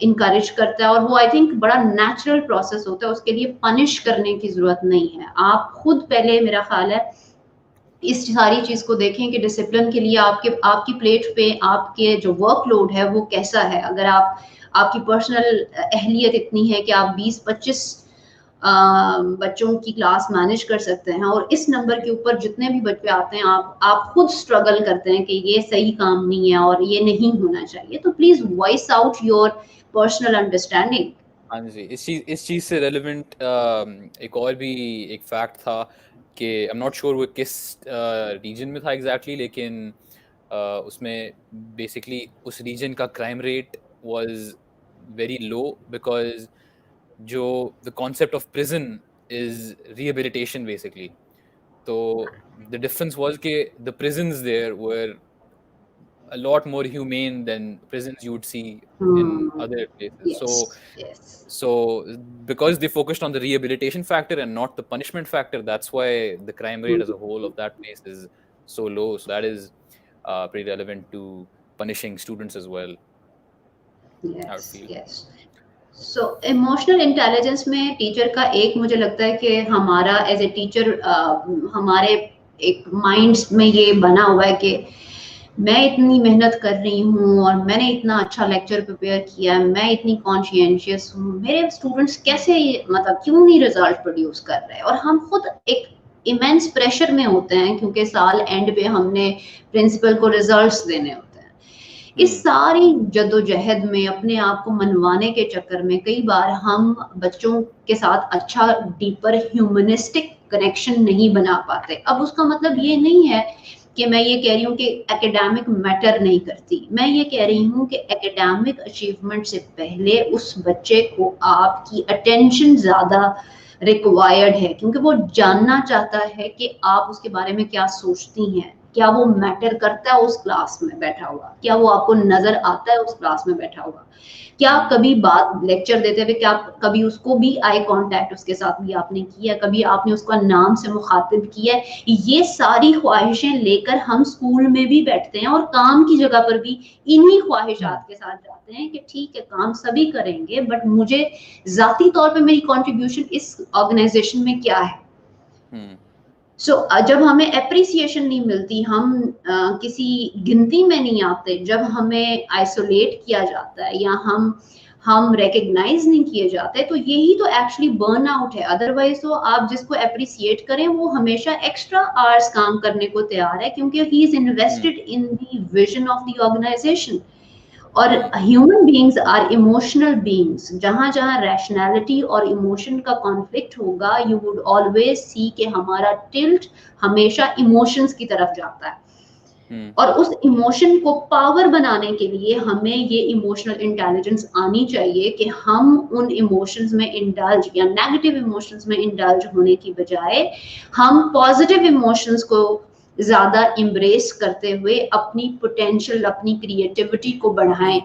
इनकरेज करता है, और वो आई थिंक बड़ा नेचुरल प्रोसेस होता है। उसके लिए पनिश करने की जरूरत नहीं है। आप खुद पहले, मेरा ख्याल है, इस सारी चीज को देखें कि डिसिप्लिन के लिए आपकी प्लेट पे आपके जो वर्कलोड है वो कैसा है। अगर आपकी पर्सनल अहलियत इतनी है कि आप 20-25 बच्चों की क्लास मैनेज कर सकते हैं, और इस नंबर के ऊपर जितने भी बच्चे आते हैं आप खुद स्ट्रगल करते हैं कि ये सही काम नहीं है और ये नहीं होना चाहिए, तो please voice out your personal understanding. हाँ जी, इस चीज से रेलेवेंट एक और भी एक फैक्ट था कि आई एम नॉट श्योर वो किस रीजन में था एग्जैक्टली, लेकिन उसमें बेसिकली उस रीजन का crime rate was very low because जो the concept of prison is rehabilitation basically. So the difference was that the prisons there were a lot more humane than prisons you would see in other places. So because they focused on the rehabilitation factor and not the punishment factor, that's why the crime rate as a whole of that place is so low. So that is pretty relevant to punishing students as well. Yes. So emotional intelligence में teacher का एक, मुझे लगता है कि हमारा as a teacher हमारे एक माइंड्स में ये बना हुआ है कि मैं इतनी मेहनत कर रही हूँ और मैंने इतना अच्छा लेक्चर प्रिपेयर किया है, मैं इतनी कॉन्शियंशियस हूँ, मेरे स्टूडेंट्स कैसे मतलब क्यों नहीं रिजल्ट प्रोड्यूस कर रहे, और हम खुद एक इमेंस प्रेशर में होते हैं क्योंकि साल एंड पे हमने प्रिंसिपल को रिजल्ट्स देने होते हैं। इस सारी जद्दोजहद में अपने आप को मनवाने के चक्कर में कई बार हम बच्चों के साथ अच्छा डीपर ह्यूमनिस्टिक कनेक्शन नहीं बना पाते। अब उसका मतलब ये नहीं है कि मैं ये कह रही हूँ कि एकेडमिक मैटर नहीं करती, मैं ये कह रही हूँ कि एकेडमिक अचीवमेंट से पहले उस बच्चे को आपकी अटेंशन ज्यादा रिक्वायर्ड है, क्योंकि वो जानना चाहता है कि आप उसके बारे में क्या सोचती हैं, क्या वो मैटर करता है उस क्लास में बैठा हुआ, क्या वो आपको नजर आता है उस क्लास में बैठा हुआ, क्या कभी बात लेक्चर देते हुए क्या कभी उसको भी आई कांटेक्ट उसके साथ भी आपने किया, कभी आपने उसका नाम से मुखातिब किया है। ये सारी ख्वाहिशें लेकर हम स्कूल में भी बैठते हैं और काम की जगह पर भी इन्हीं ख्वाहिशात के साथ जाते हैं कि ठीक है काम सभी करेंगे बट मुझे जाती तौर पे मेरी कंट्रीब्यूशन इस ऑर्गेनाइजेशन में क्या है। जब हमें एप्रिसिएशन नहीं मिलती, हम किसी गिनती में नहीं आते, जब हमें आइसोलेट किया जाता है या हम रिकग्नाइज नहीं किए जाते, तो यही तो एक्चुअली बर्न आउट है। अदरवाइज तो आप जिसको एप्रिसिएट करें वो हमेशा एक्स्ट्रा आवर्स काम करने को तैयार है क्योंकि he is invested in the vision of the organisation. और human beings are emotional beings, जहां जहां रैशनैलिटी और इमोशन का कॉन्फ्लिक्ट होगा यू वुड ऑलवेज सी कि हमारा टिल्ट हमेशा इमोशंस की तरफ जाता है। और उस इमोशन को पावर बनाने के लिए हमें ये इमोशनल इंटेलिजेंस आनी चाहिए कि हम उन इमोशंस में इंडल्ज या नेगेटिव इमोशंस में इंडल्ज होने की बजाय हम पॉजिटिव इमोशंस को ज्यादा इम्ब्रेस करते हुए अपनी पोटेंशियल, अपनी क्रिएटिविटी को बढ़ाएं।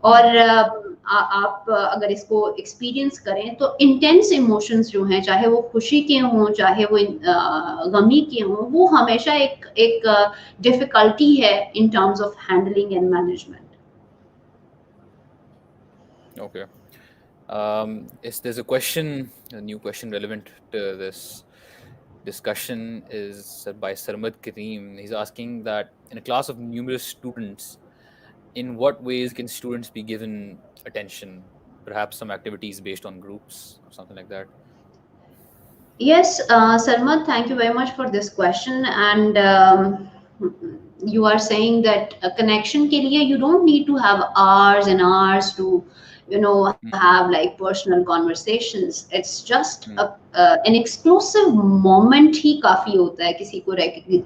और आप अगर इसको एक्सपीरियंस करें तो इंटेंस इमोशंस जो हैं, चाहे वो खुशी के हों चाहे वो गमी के हों, वो हमेशा एक डिफिकल्टी है in terms of handling and management. Okay. There's a question, a new question relevant to this discussion is by Sarmad Kareem. He's asking that in a class of numerous students, in what ways can students be given attention? Perhaps some activities based on groups or something like that. Yes, Sarmad, thank you very much for this question. And you are saying that a connection ke liye you don't need to have hours and hours to have like personal conversations. It's just an exclusive moment ही काफी होता है किसी को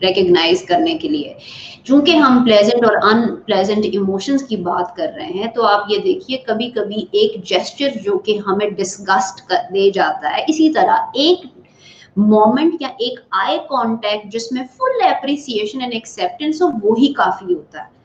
recognize करने के लिए। चूंकि हम pleasant और unpleasant emotions की बात कर रहे हैं, तो आप ये देखिए कभी कभी एक gesture जो कि हमें disgust दे जाता है, इसी तरह एक मोमेंट या एक आई कांटेक्ट जिसमें फुल एप्रिसिएशन एंड एक्सेप्टेंस हो, वो ही काफी होता है।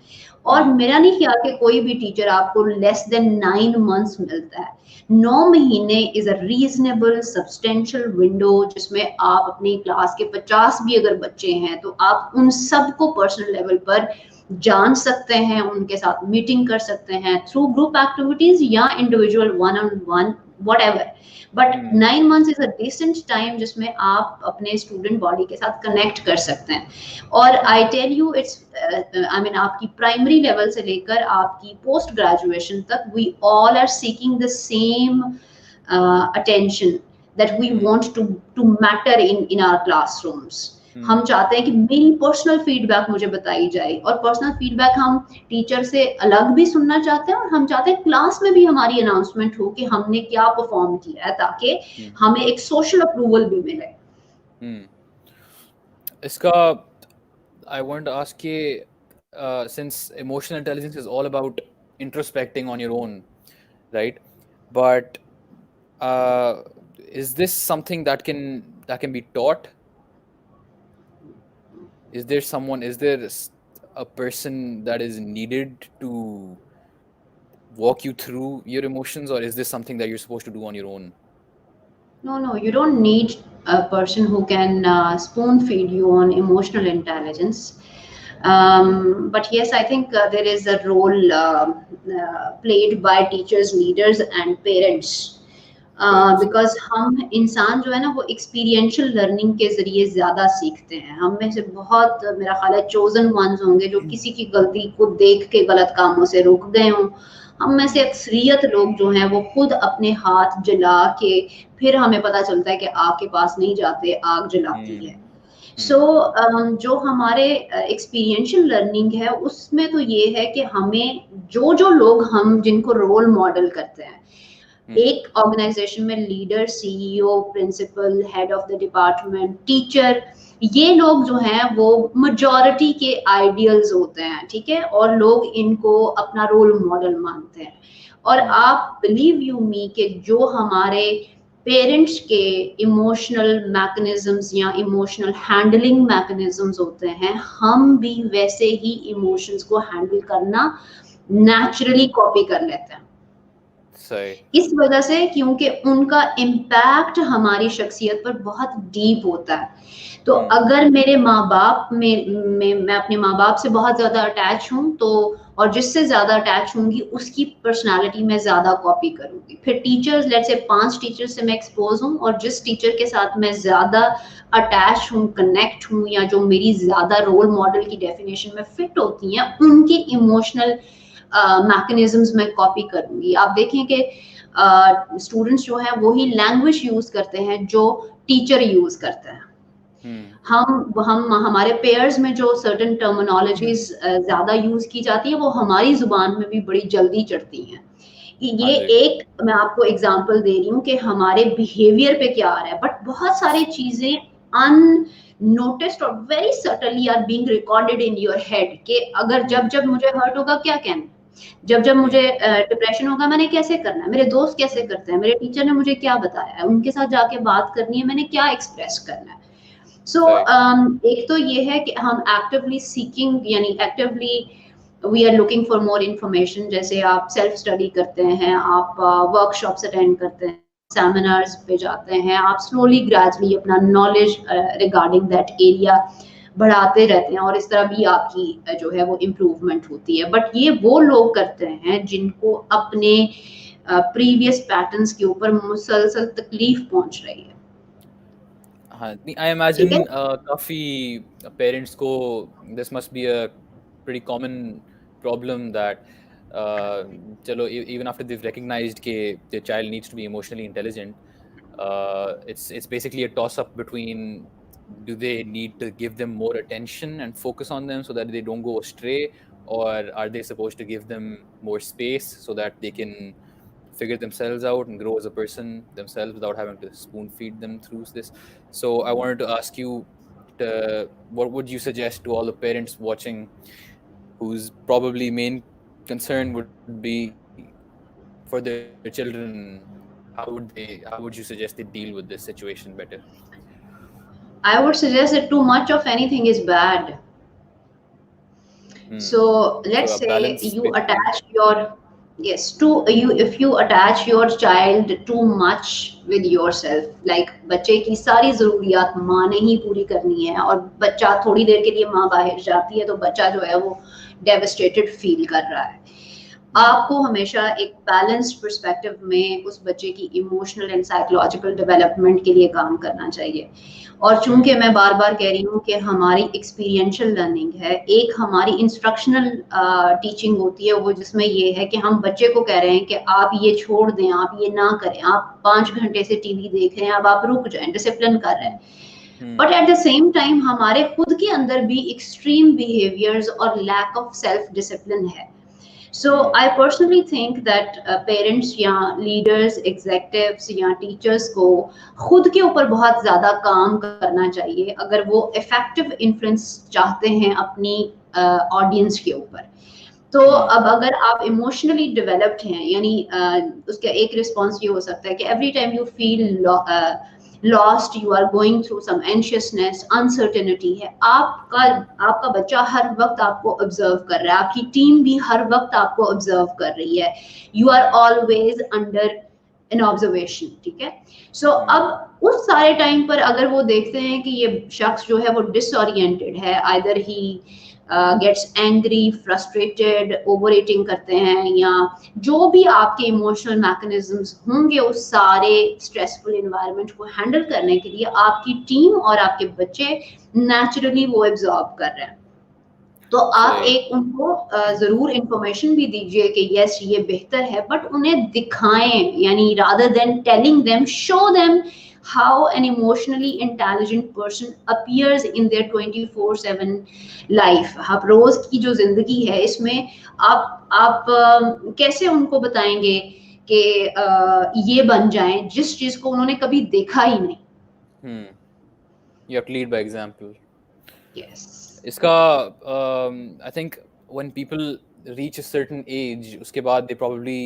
और मेरा नहीं ख्याल कि कोई भी टीचर आपको लेस देन 9 मंथ्स मिलता है। 9 महीने is a reasonable substantial window जिसमें आप अपनी क्लास के 50 भी अगर बच्चे हैं तो आप उन सबको पर्सनल लेवल पर जान सकते हैं, उनके साथ मीटिंग कर सकते हैं थ्रू ग्रुप एक्टिविटीज या individual one on one whatever. But 9 months is a decent time जिसमें आप अपने स्टूडेंट बॉडी के साथ कनेक्ट कर सकते हैं। और I tell you it's I mean आपकी प्राइमरी लेवल से लेकर आपकी पोस्ट ग्रेजुएशन तक we all are seeking the same attention that we want to matter in our classrooms. हम चाहते हैं कि मेरी पर्सनल फीडबैक मुझे बताई जाए, और पर्सनल फीडबैक हम टीचर से अलग भी सुनना चाहते हैं और हम चाहते हैं क्लास में भी हमारी अनाउंसमेंट हो कि हमने क्या परफॉर्म किया है, ताकि हमें एक सोशल अप्रूवल भी मिले। इसका I want to ask you, since emotional intelligence is all about introspecting on your own, right? But is this something that can be taught? Is there a person that is needed to walk you through your emotions, or is this something that you're supposed to do on your own? No, you don't need a person who can spoon feed you on emotional intelligence. But yes, I think there is a role played by teachers, leaders, and parents because हम इंसान जो है ना वो experiential learning के जरिए ज्यादा सीखते हैं। हम में से बहुत, मेरा ख्याल है, चोजन वंस होंगे जो किसी की गलती को देख के गलत कामों से रुक गए हों। हम में से अक्सरियत लोग जो हैं वो खुद अपने हाथ जला के फिर हमें पता चलता है कि आग के पास नहीं जाते, आग जलाती है। सो जो हमारे एक्सपीरियंशियल लर्निंग है उसमें तो ये है कि हमें जो जो लोग हम जिनको रोल मॉडल करते हैं, एक ऑर्गेनाइजेशन में leader, CEO, principal, head of the department, teacher, ये लोग जो हैं वो मेजॉरिटी के आइडियल्स होते हैं, ठीक है, और लोग इनको अपना रोल मॉडल मानते हैं। और आप बिलीव यू मी कि जो हमारे पेरेंट्स के इमोशनल मैकेनिज्म्स या इमोशनल हैंडलिंग मैकेनिज्म्स होते हैं, हम भी वैसे ही इमोशंस को हैंडल करना नेचुरली कॉपी कर लेते हैं। इस वजह से क्योंकि उनका इम्पैक्ट हमारी शख्सियत पर बहुत डीप होता है। तो अगर मेरे माँ बाप में मैं अपने माँ बाप से बहुत ज्यादा अटैच हूँ, तो और जिससे ज्यादा अटैच होंगी उसकी पर्सनालिटी में ज्यादा कॉपी करूंगी। फिर टीचर्स, लेट्स से 5 टीचर्स से मैं एक्सपोज हूँ और जिस टीचर के साथ मैं ज्यादा अटैच हूँ, कनेक्ट हूँ, या जो मेरी ज्यादा रोल मॉडल की डेफिनेशन में फिट होती हैं, उनके इमोशनल मैकेनिज्म्स में कॉपी करूंगी। आप देखें कि स्टूडेंट्स जो है वही लैंग्वेज यूज करते हैं जो टीचर यूज करते हैं। हम हमारे पेयर्स में जो सर्टेन टर्मिनोलॉजीज ज्यादा यूज की जाती है वो हमारी जुबान में भी बड़ी जल्दी चढ़ती हैं। ये एक मैं आपको एग्जांपल दे रही हूँ कि हमारे बिहेवियर पे क्या आ रहा है, बट बहुत सारी चीजें अननोटिस्ड और very subtly are being recorded in your head कि अगर जब जब मुझे हर्ट होगा क्या कहना, जब जब मुझे डिप्रेशन होगा मैंने कैसे करना है, मेरे दोस्त कैसे करते हैं, मेरे टीचर ने मुझे क्या बताया है, उनके साथ जाके बात करनी है, मैंने क्या एक्सप्रेस करना है। सो एक तो ये है कि हम एक्टिवली सीकिंग, यानी actively we are looking for more information. जैसे आप सेल्फ स्टडी करते हैं, आप वर्कशॉप्स अटेंड करते हैं, सेमिनार्स पे जाते हैं, आप स्लोली ग्रेजुअली अपना नॉलेज रिगार्डिंग दैट एरिया बढ़ाते रहते हैं और इस तरह भी आपकी जो है वो इम्प्रूवमेंट होती है। बट ये वो लोग करते हैं जिनको अपने प्रीवियस पैटर्न्स के ऊपर मुसलसल तकलीफ पहुंच रही है। हाँ, I imagine काफी पेरेंट्स को this must be a pretty common problem that चलो even after they've recognized कि their child needs to be emotionally intelligent, it's basically a toss up between do they need to give them more attention and focus on them so that they don't go astray, or are they supposed to give them more space so that they can figure themselves out and grow as a person themselves without having to spoon feed them through this. So I wanted to ask you, what would you suggest to all the parents watching whose probably main concern would be for their children? How would you suggest they deal with this situation better? I would suggest that too much of anything is bad. So let's say you attach your if you attach your child too much with yourself, like बच्चे की सारी जरूरियात माँ ने ही पूरी करनी है और बच्चा थोड़ी देर के लिए माँ बाहर जाती है तो बच्चा जो है वो डेवस्टेटेड फील कर रहा है। आपको हमेशा एक बैलेंस्ड पर्सपेक्टिव में उस बच्चे की इमोशनल एंड साइकोलॉजिकल डेवलपमेंट के लिए काम करना चाहिए। और चूंकि मैं बार बार कह रही हूँ कि हमारी एक्सपीरियंशियल लर्निंग है, एक हमारी इंस्ट्रक्शनल टीचिंग होती है वो जिसमें ये है कि हम बच्चे को कह रहे हैं कि आप ये छोड़ दें, आप ये ना करें, आप 5 घंटे से टीवी देख रहे हैं, अब आप रुक जाएं, डिसिप्लिन कर रहे हैं। But at the same time हमारे खुद के अंदर भी एक्सट्रीम बिहेवियर्स और लैक ऑफ सेल्फ डिसिप्लिन है। So I personally think that parents या leaders, executives या teachers को खुद के ऊपर बहुत ज़्यादा काम करना चाहिए अगर वो effective influence चाहते हैं अपनी audience के ऊपर। तो अब अगर आप इमोशनली डेवलप्ड हैं, यानी उसका एक रिस्पॉन्स ये हो सकता है कि every time you feel lost, you are going through some anxiousness, uncertainty है, आपका बच्चा हर वक्त आपको ऑब्जर्व कर रहा है, आपकी टीम भी हर वक्त आपको ऑब्जर्व कर रही है, you are always under an observation, ठीक है। सो अब उस सारे टाइम पर अगर वो देखते हैं कि ये शख्स जो है वो डिसओरिएंटेड है, either he gets angry, frustrated, overeating करते हैं, या जो भी आपके इमोशनल मैकेनिज्म्स होंगे उस सारे स्ट्रेसफुल इन्वायरमेंट को हैंडल करने के लिए आपकी टीम और आपके बच्चे नेचुरली वो एब्जॉर्ब कर रहे हैं। तो आप एक उनको जरूर इंफॉर्मेशन भी दीजिए कि यस ये बेहतर है, बट उन्हें दिखाएं, यानी rather than telling them, show them how an emotionally intelligent person appears in their 24/7 life। आप रोज की जो जिंदगी है इसमें आप कैसे उनको बताएंगे कि ये बन जाएं जिस चीज को उन्होंने कभी देखा ही नहीं। You have to lead by example. Yes. इसका I think when people reach a certain age, उसके बाद they probably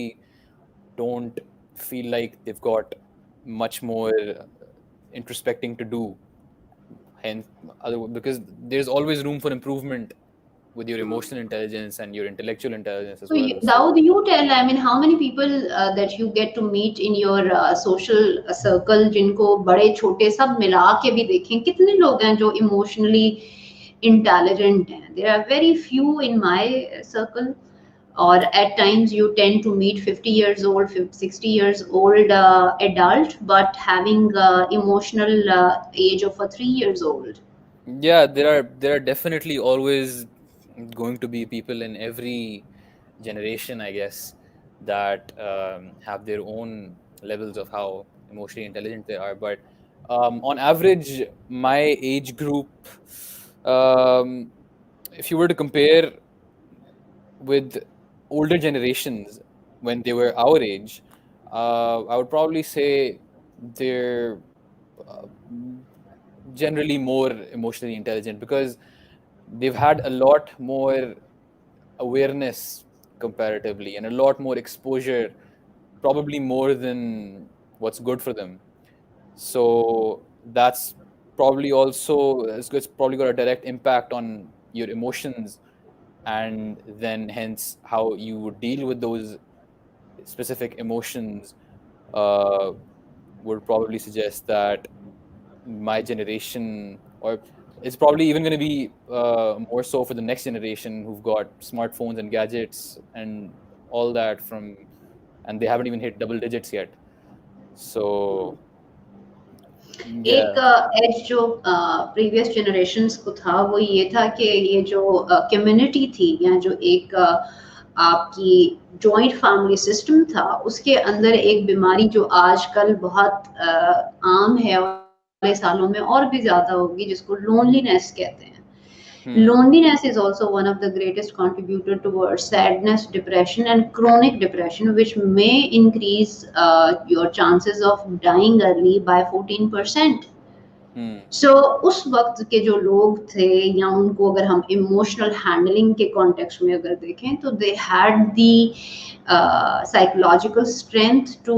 don't feel like they've got much more introspecting to do. Hence, because there's always room for improvement with your emotional intelligence and your intellectual intelligence as well. Daud, you tell, I mean, how many people that you get to meet in your social circle, जिनको बड़े छोटे सब मिला के भी देखें, कितने लोग हैं जो emotionally intelligent हैं? There are very few in my circle. Or at times you tend to meet 50 years old, 60 years old adult, but having emotional age of a 3 years old. Yeah, there are definitely always going to be people in every generation, I guess, that have their own levels of how emotionally intelligent they are. But on average, my age group, if you were to compare with older generations when they were our age, I would probably say they're uh, generally more emotionally intelligent because they've had a lot more awareness comparatively and a lot more exposure, probably more than what's good for them. So that's probably also it's probably got a direct impact on your emotions, and then hence how you would deal with those specific emotions would probably suggest that my generation, or it's probably even going to be more so for the next generation who've got smartphones and gadgets and all that and they haven't even hit double digits yet. So एक as जो previous generations को था वो ये था कि ये जो कम्युनिटी थी या जो एक आपकी जॉइंट फैमिली सिस्टम था, उसके अंदर एक बीमारी जो आजकल बहुत आम है और सालों में और भी ज्यादा होगी, जिसको लोनलीनेस कहते हैं। Loneliness is also one of the greatest contributor towards sadness, depression, and chronic depression, which may increase your chances of dying early by 14%. So उस वक्त के जो लोग थे या उनको अगर हम इमोशनल हैंडलिंग के कॉन्टेक्स्ट में अगर देखें तो they had the psychological strength to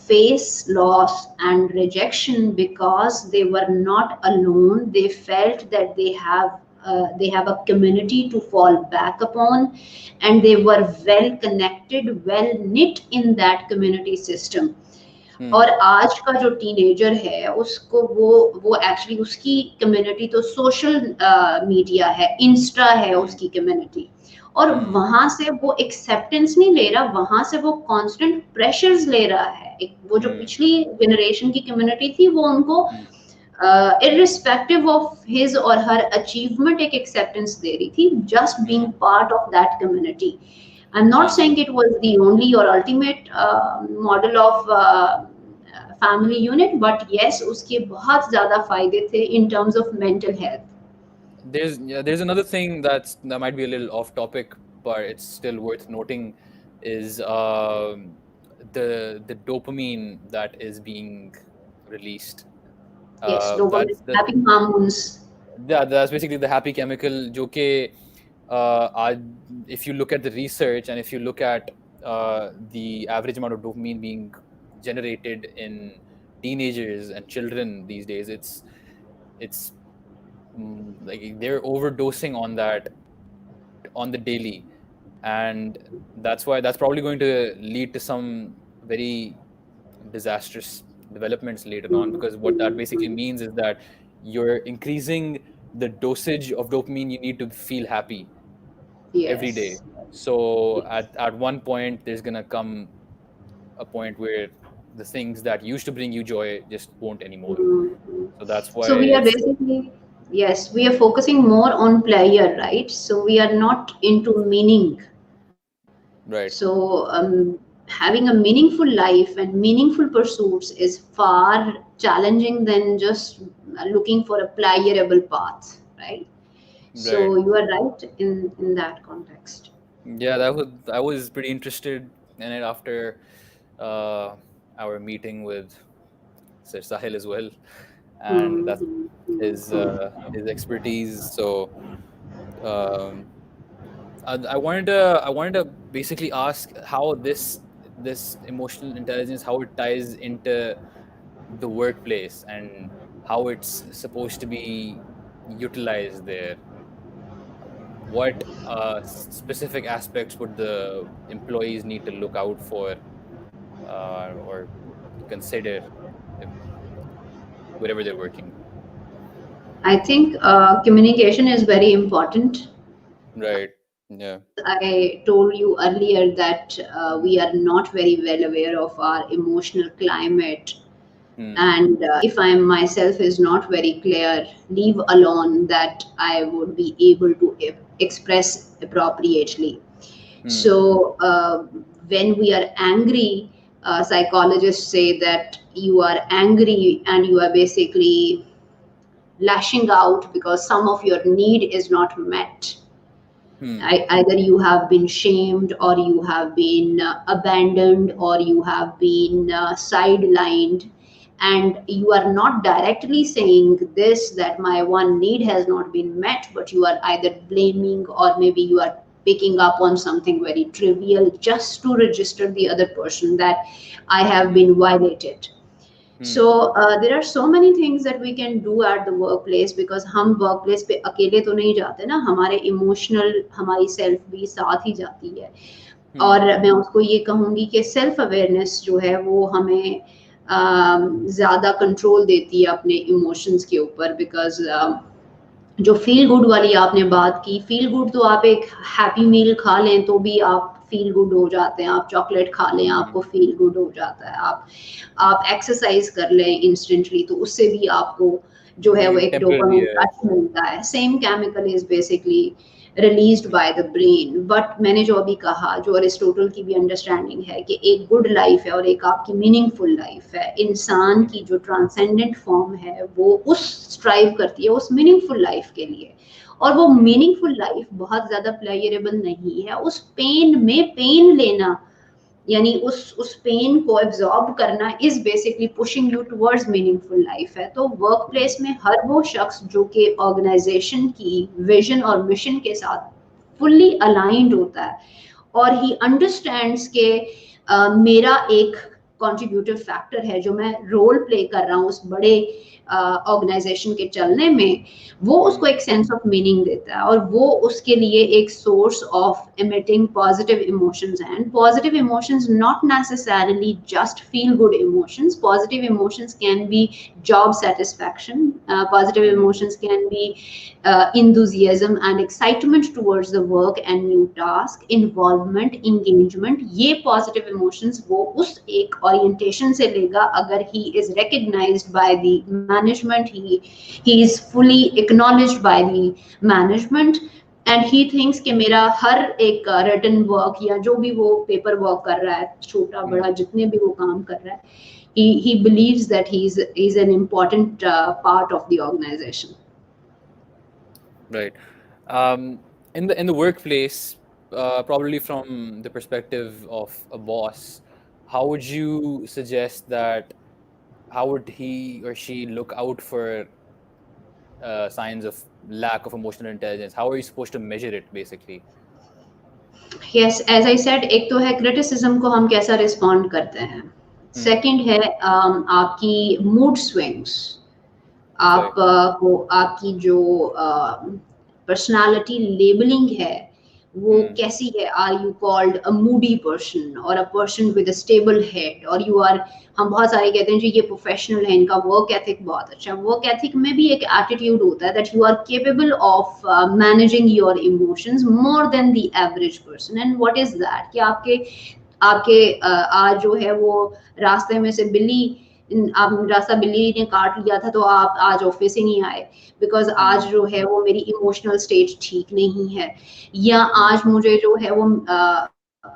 face loss and rejection because they were not alone. They felt that they have a community to fall back upon, and they were well connected, well knit in that community system. और आज का जो teenager है उसको वो actually उसकी community तो social media है, इंस्टा है उसकी कम्युनिटी, और वहां से वो एक्सेप्टेंस नहीं ले रहा, वहां से वो कांस्टेंट प्रेशर्स ले रहा है। वो जो पिछली जनरेशन की कम्युनिटी थी वो उनको irrespective of his or her achievement एक एक्सेप्टेंस दे रही थी, just being part of that community. I'm not saying it was the only or ultimate model of family unit, but yes, उसके बहुत ज़्यादा फायदे थे in terms of mental health. There's another thing that might be a little off topic, but it's still worth noting, is the dopamine that is being released. Yes, dopamine, happy hormones. Yeah, that's basically the happy chemical. जो कि if you look at the research and if you look at the average amount of dopamine being generated in teenagers and children these days, it's like they're overdosing on that on the daily, and that's probably going to lead to some very disastrous developments later on, because what that basically means is that you're increasing the dosage of dopamine you need to feel happy every day. Yes. So at one point, there's gonna come a point where the things that used to bring you joy just won't anymore. Mhm. So that's why So we are it's basically, yes, we are focusing more on pleasure, right? So we are not into meaning. right. So having a meaningful life and meaningful pursuits is far challenging than just looking for a pleasurable path, right? Right. So you are right in that context. Yeah, I was pretty interested in it after uh, our meeting with Sir Sahil as well, and that's Mhm. Mhm. his expertise. So um, I wanted to basically ask how this emotional intelligence, how it ties into the workplace and how it's supposed to be utilized there. What specific aspects would the employees need to look out for or consider if, wherever they're working? I think communication is very important. Right. Yeah. As I told you earlier, that we are not very well aware of our emotional climate, Hmm. and if I myself is not very clear, leave alone that I would be able to express appropriately. Hmm. So when we are angry, psychologists say that you are angry and you are basically lashing out because some of your need is not met. Hmm. Either you have been shamed, or you have been abandoned, or you have been sidelined, and you are not directly saying this, that my one need has not been met, but you are either blaming, or maybe you are picking up on something very trivial just to register the other person that I have Hmm. been violated. Hmm. So there are so many things that we can do at the workplace, because हम workplace पे अकेले तो नहीं जाते ना, हमारे emotional हमारी self भी साथ ही जाती है. Hmm. और मैं उसको ये कहूँगी कि सेल्फ अवेयरनेस जो है वो हमें ज़्यादा कंट्रोल देती है अपने इमोशंस के ऊपर, बिकॉज जो फील गुड वाली आपने बात की, फील गुड तो आप एक हैप्पी मील खा लें तो भी आप फील गुड हो जाते हैं, आप चॉकलेट खा लें Hmm. आपको फील गुड हो जाता है, आप एक्सरसाइज कर लें इंस्टेंटली तो उससे भी आपको जो है वो Maybe एक temporarily. डोपामाइन रश मिलता है. Same chemical is basically released by the brain. But मैंने जो अभी कहा, जो अरिस्टोटल की भी अंडरस्टैंडिंग है कि एक गुड लाइफ है और एक आपकी मीनिंगफुल लाइफ है, इंसान की जो ट्रांसेंडेंट फॉर्म है वो उस स्ट्राइव करती है उस मीनिंगफुल लाइफ के लिए. और वो Hmm. मीनिंगफुल लाइफ बहुत ज्यादा प्लेयरेबल नहीं है. उस पेन में पेन लेना, यानी उस पेन को एब्जॉर्ब करना, is basically pushing you towards meaningful life है. तो वर्क Hmm. प्लेस में हर वो शख्स जो कि ऑर्गेनाइजेशन की विजन और मिशन के साथ फुल्ली अलाइंड होता है, और ही अंडरस्टैंड्स के मेरा एक कॉन्ट्रीब्यूटिव फैक्टर है, जो मैं रोल प्ले कर रहा हूँ उस बड़े ऑर्गेनाइजेशन के चलने में, वो Hmm. उसको एक सेंस ऑफ मीनिंग देता है, और वो उसके लिए एक source of emitting positive emotions हैं. And positive emotions not necessarily just feel good emotions. Positive emotions can be job satisfaction. Positive Hmm. emotions can be enthusiasm and excitement towards the work and new task, involvement, engagement. ये positive emotions वो उस एक orientation से लेगा अगर he is recognized by the management, he is fully acknowledged by the management, and he thinks कि मेरा हर एक रिटन वर्क या जो भी वो पेपर वर्क कर रहा है, छोटा Hmm. बड़ा जितने भी वो काम कर रहा है, he believes that he's an important part of the organization. Right. In the workplace, probably from the perspective of a boss, how would you suggest that? How would he or she look out for signs of lack of emotional intelligence? How are you supposed to measure it, basically? Yes, as I said, एक तो है criticism को हम कैसा respond करते हैं. Hmm. Second है आपकी मूड स्विंग्स, Okay. आप को आपकी जो पर्सनालिटी लेबलिंग है वो कैसी है, are you called a moody person और a person with a stable head, और यू आर, हम बहुत सारे कहते हैं जी ये प्रोफेशनल है, इनका वर्क एथिक बहुत अच्छा। वर्क एथिक में भी एक एटीट्यूड होता है that you are capable of managing your emotions more than the average person. And what is that कि आपके आपके आज जो है वो रास्ते में से बिल्ली, आप रास्ता बिल्ली ने काट लिया था तो आप आज ऑफिस ही नहीं आए बिकॉज आज जो है वो मेरी इमोशनल स्टेट ठीक नहीं है, या आज मुझे जो है वो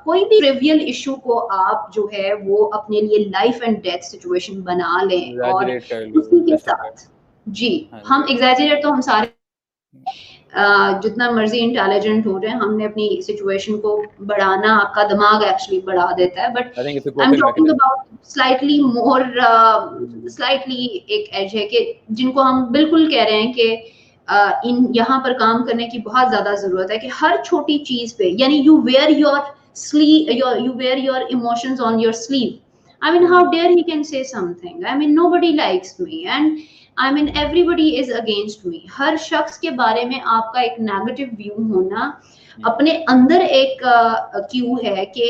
कोई भी ट्रिवियल इशू को आप जो है वो अपने लिए लाइफ एंड डेथ सिचुएशन बना लें और एग्जैजरेट कर लो, उसी के justify। साथ जी हाँ जी। हम एग्जैजरेट तो हम सारे जितना मर्जी इंटेलिजेंट हो जाए, हमने अपनी सिचुएशन को बढ़ाना, आपका दिमाग एक्चुअली बढ़ा देता है, but I think it's a I am coping talking mechanism। About slightly more, slightly एक एज है कि जिनको हम बिल्कुल कह रहे हैं कि इन यहाँ पर काम करने की बहुत ज्यादा जरूरत है कि हर छोटी चीज पे, यानी you wear your sleeve, you wear your emotions on your sleeve. I mean, how dare he can say something? I mean, nobody likes me, and I mean, everybody is against me. हर शख्स के बारे में आपका एक negative view होना अपने अंदर एक क्यू है कि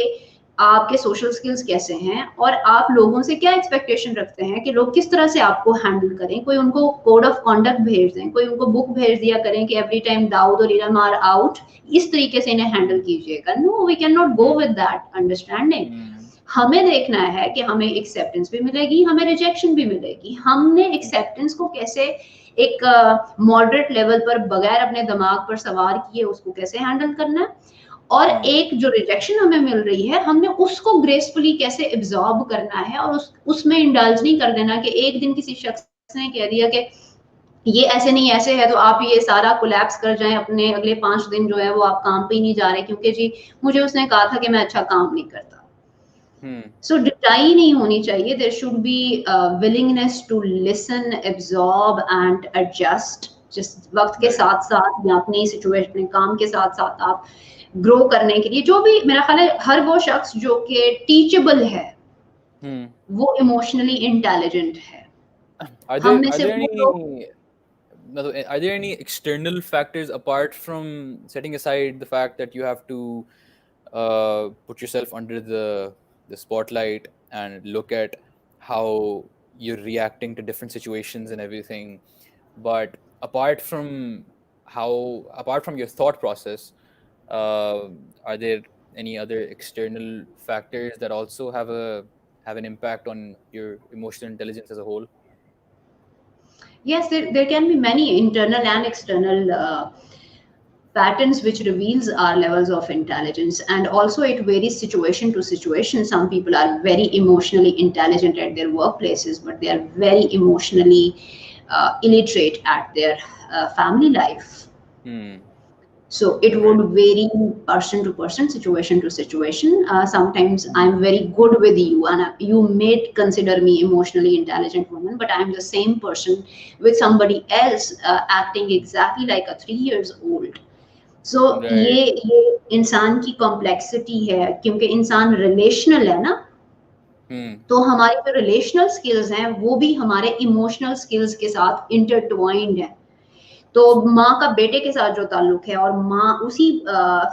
आपके सोशल स्किल्स कैसे हैं और आप लोगों से क्या एक्सपेक्टेशन रखते हैं कि लोग किस तरह से आपको हैंडल करें। कोई उनको कोड ऑफ कॉन्डक्ट भेज दें, कोई उनको बुक भेज दिया करें कि एवरी टाइम दाऊद और इरम आर आउट, इस तरीके से इन्हें हैंडल कीजिएगा। No, we can not go with that understanding. हमें देखना है कि हमें एक्सेप्टेंस भी मिलेगी, हमें रिजेक्शन भी मिलेगी। हमने एक्सेप्टेंस को कैसे एक मॉडरेट लेवल पर बगैर अपने दिमाग पर सवार किए उसको कैसे हैंडल करना है, और एक जो रिजेक्शन हमें मिल रही है हमने उसको ग्रेसफुली कैसे एब्जॉर्ब करना है और उसमें इंडल्ज नहीं कर देना कि एक दिन किसी शख्स ने कह दिया कि ये ऐसे नहीं ऐसे है तो आप ये सारा कोलैप्स कर जाएं, अपने अगले 5 दिन जो है वो आप काम पे ही नहीं जा रहे क्योंकि जी मुझे उसने कहा था कि मैं अच्छा काम नहीं करता। सो डिटाई नहीं होनी चाहिए। There should be willingness to listen, absorb and adjust. जिस वक्त के साथ साथ या अपनी सिचुएशन काम के साथ साथ आप ग्रो करने के लिए, जो भी मेरा ख्याल है हर वो शख्स जो कि टीचेबल है वो इमोशनली इंटेलिजेंट है। Are there any external factors apart from setting aside the fact that you have to put yourself under the spotlight and look at how you're reacting to different situations and everything, but apart from your thought process, are there any other external factors that also have an impact on your emotional intelligence as a whole? Yes, there can be many internal and external patterns which reveals our levels of intelligence, and also it varies situation to situation. Some people are very emotionally intelligent at their workplaces, but they are very emotionally illiterate at their family life. So it would vary person to person, situation to situation. Sometimes I'm very good with you and you may consider me emotionally intelligent woman, but I'm the same person with somebody else acting exactly like a 3 years old. So ये इंसान की complexity है क्योंकि इंसान relational है ना, तो हमारी जो रिलेशनल स्किल्स हैं वो भी हमारे इमोशनल स्किल्स के साथ इंटरट्वाइंड है। तो माँ का बेटे के साथ जो ताल्लुक है और माँ उसी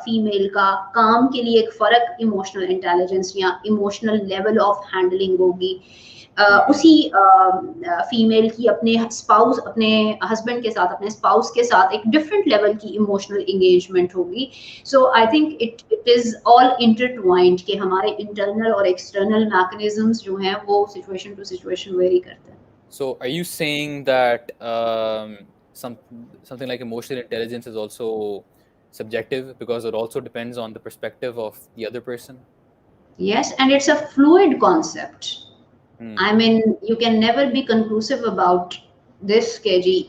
फीमेल का काम के लिए एक फर्क इमोशनल इंटेलिजेंस या इमोशनल लेवल ऑफ हैंडलिंग होगी, उसी फीमेल की अपने स्पाउस, अपने हस्बैंड के साथ, अपने स्पाउस के साथ एक डिफरेंट लेवल की इमोशनल एंगेजमेंट होगी। So I think it is all intertwined कि हमारे इंटरनल और एक्सटर्नल मैकेनिज्म्स जो हैं वो सिचुएशन टू सिचुएशन वेरी करते हैं। So are you saying that something like emotional intelligence is also subjective because it also depends on the perspective of the other person? Yes, and it's a fluid concept. I mean, you can never be conclusive about this, KG.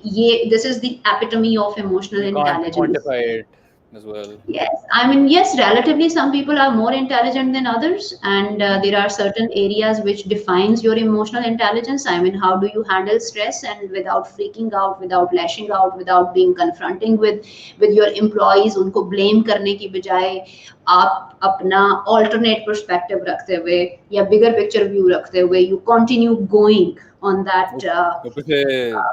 This is the epitome of emotional intelligence. You can't quantify it as well. Yes, I mean, yes, relatively some people are more intelligent than others, and there are certain areas which defines your emotional intelligence. I mean, how do you handle stress and without freaking out, without lashing out, without being confronting with your employees, उनको blame करने की बजाय आप अपना alternate perspective रखते हुए या bigger picture view रखते हुए you continue going on that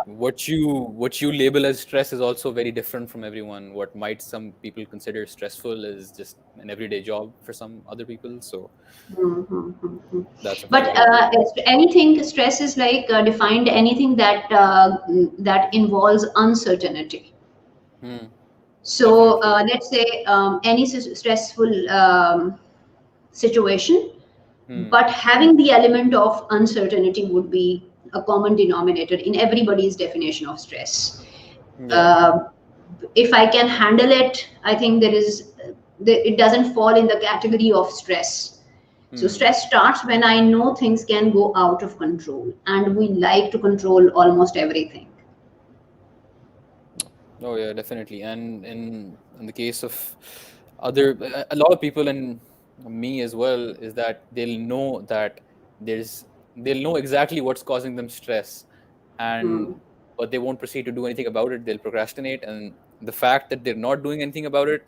what you label as stress is also very different from everyone. What might some people consider stressful is just an everyday job for some other people. So that's something but to consider. anything stress is like defined anything that involves uncertainty. So Definitely. let's say any stressful situation, but having the element of uncertainty would be a common denominator in everybody's definition of stress. Yeah. If I can handle it, I think it doesn't fall in the category of stress. So stress starts when I know things can go out of control, and we like to control almost everything. Oh yeah, definitely. And in the case of a lot of people, and me as well, is that they'll know exactly what's causing them stress, and but they won't proceed to do anything about it. They'll procrastinate, and the fact that they're not doing anything about it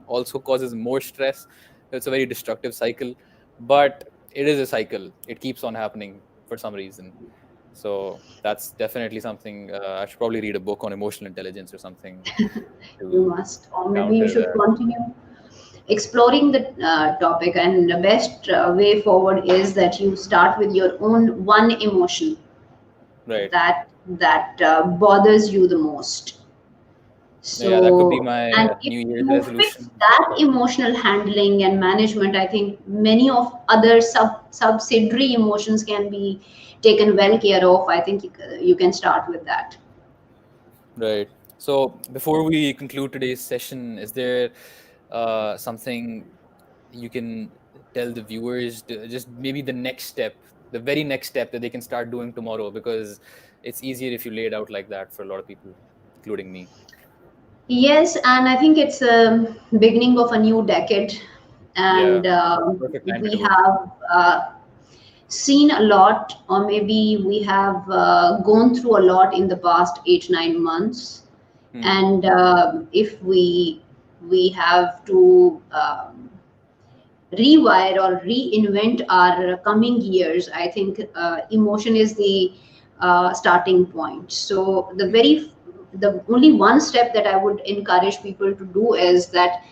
also causes more stress. It's a very destructive cycle, but it is a cycle. It keeps on happening for some reason. So that's definitely something. I should probably read a book on emotional intelligence or something You to must, or maybe you counter should that. continue exploring the topic. And the best way forward is that you start with your own one emotion Right. that bothers you the most. Yeah, that could be So, my and if New Year's you fix resolution. that emotional handling and management, I think many of other subsidiary emotions can be taken well care of. I think you can start with that. Right. So before we conclude today's session, is there something you can tell the viewers, just maybe the next step, the very next step that they can start doing tomorrow? Because it's easier if you lay it out like that for a lot of people, including me. Yes, and I think it's a beginning of a new decade, Yeah, and perfect time to we do it. have seen a lot, or maybe we have gone through a lot in the past 8 9 months, and if we have to rewire or reinvent our coming years, I think emotion is the starting point. So the only one step that I would encourage people to do is that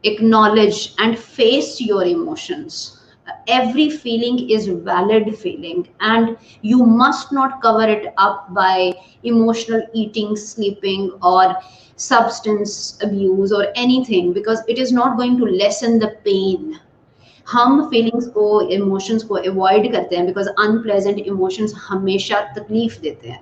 acknowledge and face your emotions. Every feeling is valid feeling, and you must not cover it up by emotional eating, sleeping, or substance abuse or anything, because it is not going to lessen the pain. हम feelings को emotions को avoid करते हैं because unpleasant emotions हमेशा तकलीफ देते हैं.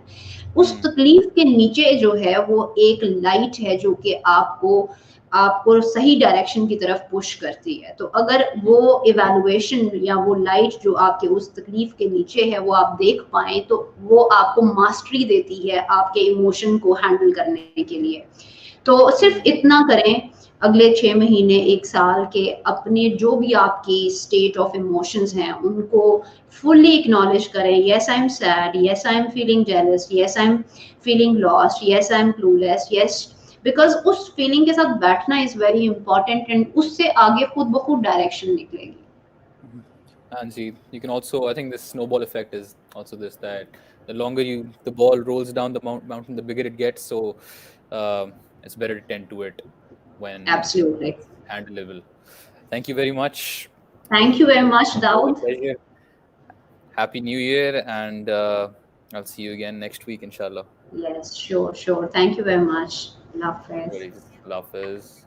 उस तकलीफ के नीचे जो है वो एक लाइट है जो कि आपको आपको सही डायरेक्शन की तरफ पुश करती है. तो अगर वो इवैल्यूएशन या वो लाइट जो आपके उस तकलीफ के नीचे है वो आप देख पाए तो वो आपको मास्टरी देती है आपके इमोशन को हैंडल करने के लिए. तो सिर्फ इतना करें अगले 6 महीने 1 साल के अपने जो भी आपकी स्टेट ऑफ इमोशंस हैं उनको फुल्ली एक्नॉलेज करें. Yes I am sad, yes I am feeling jealous, yes I am feeling lost, yes I am clueless, yes. Because उस फीलिंग के साथ बैठना इज वेरी इंपॉर्टेंट एंड उससे आगे खुद ब खुद डायरेक्शन निकलेगी. And see, you can also, I think this snowball effect is also this, that the longer the ball rolls down the mountain, the bigger it gets. So it's better to tend to it when Absolutely. handleable. Thank you very much. Thank you very much, It was a Daud. pleasure. Happy New Year, and I'll see you again next week, inshallah. Yes, sure. Thank you very much. Allah Hafiz. Allah Hafiz.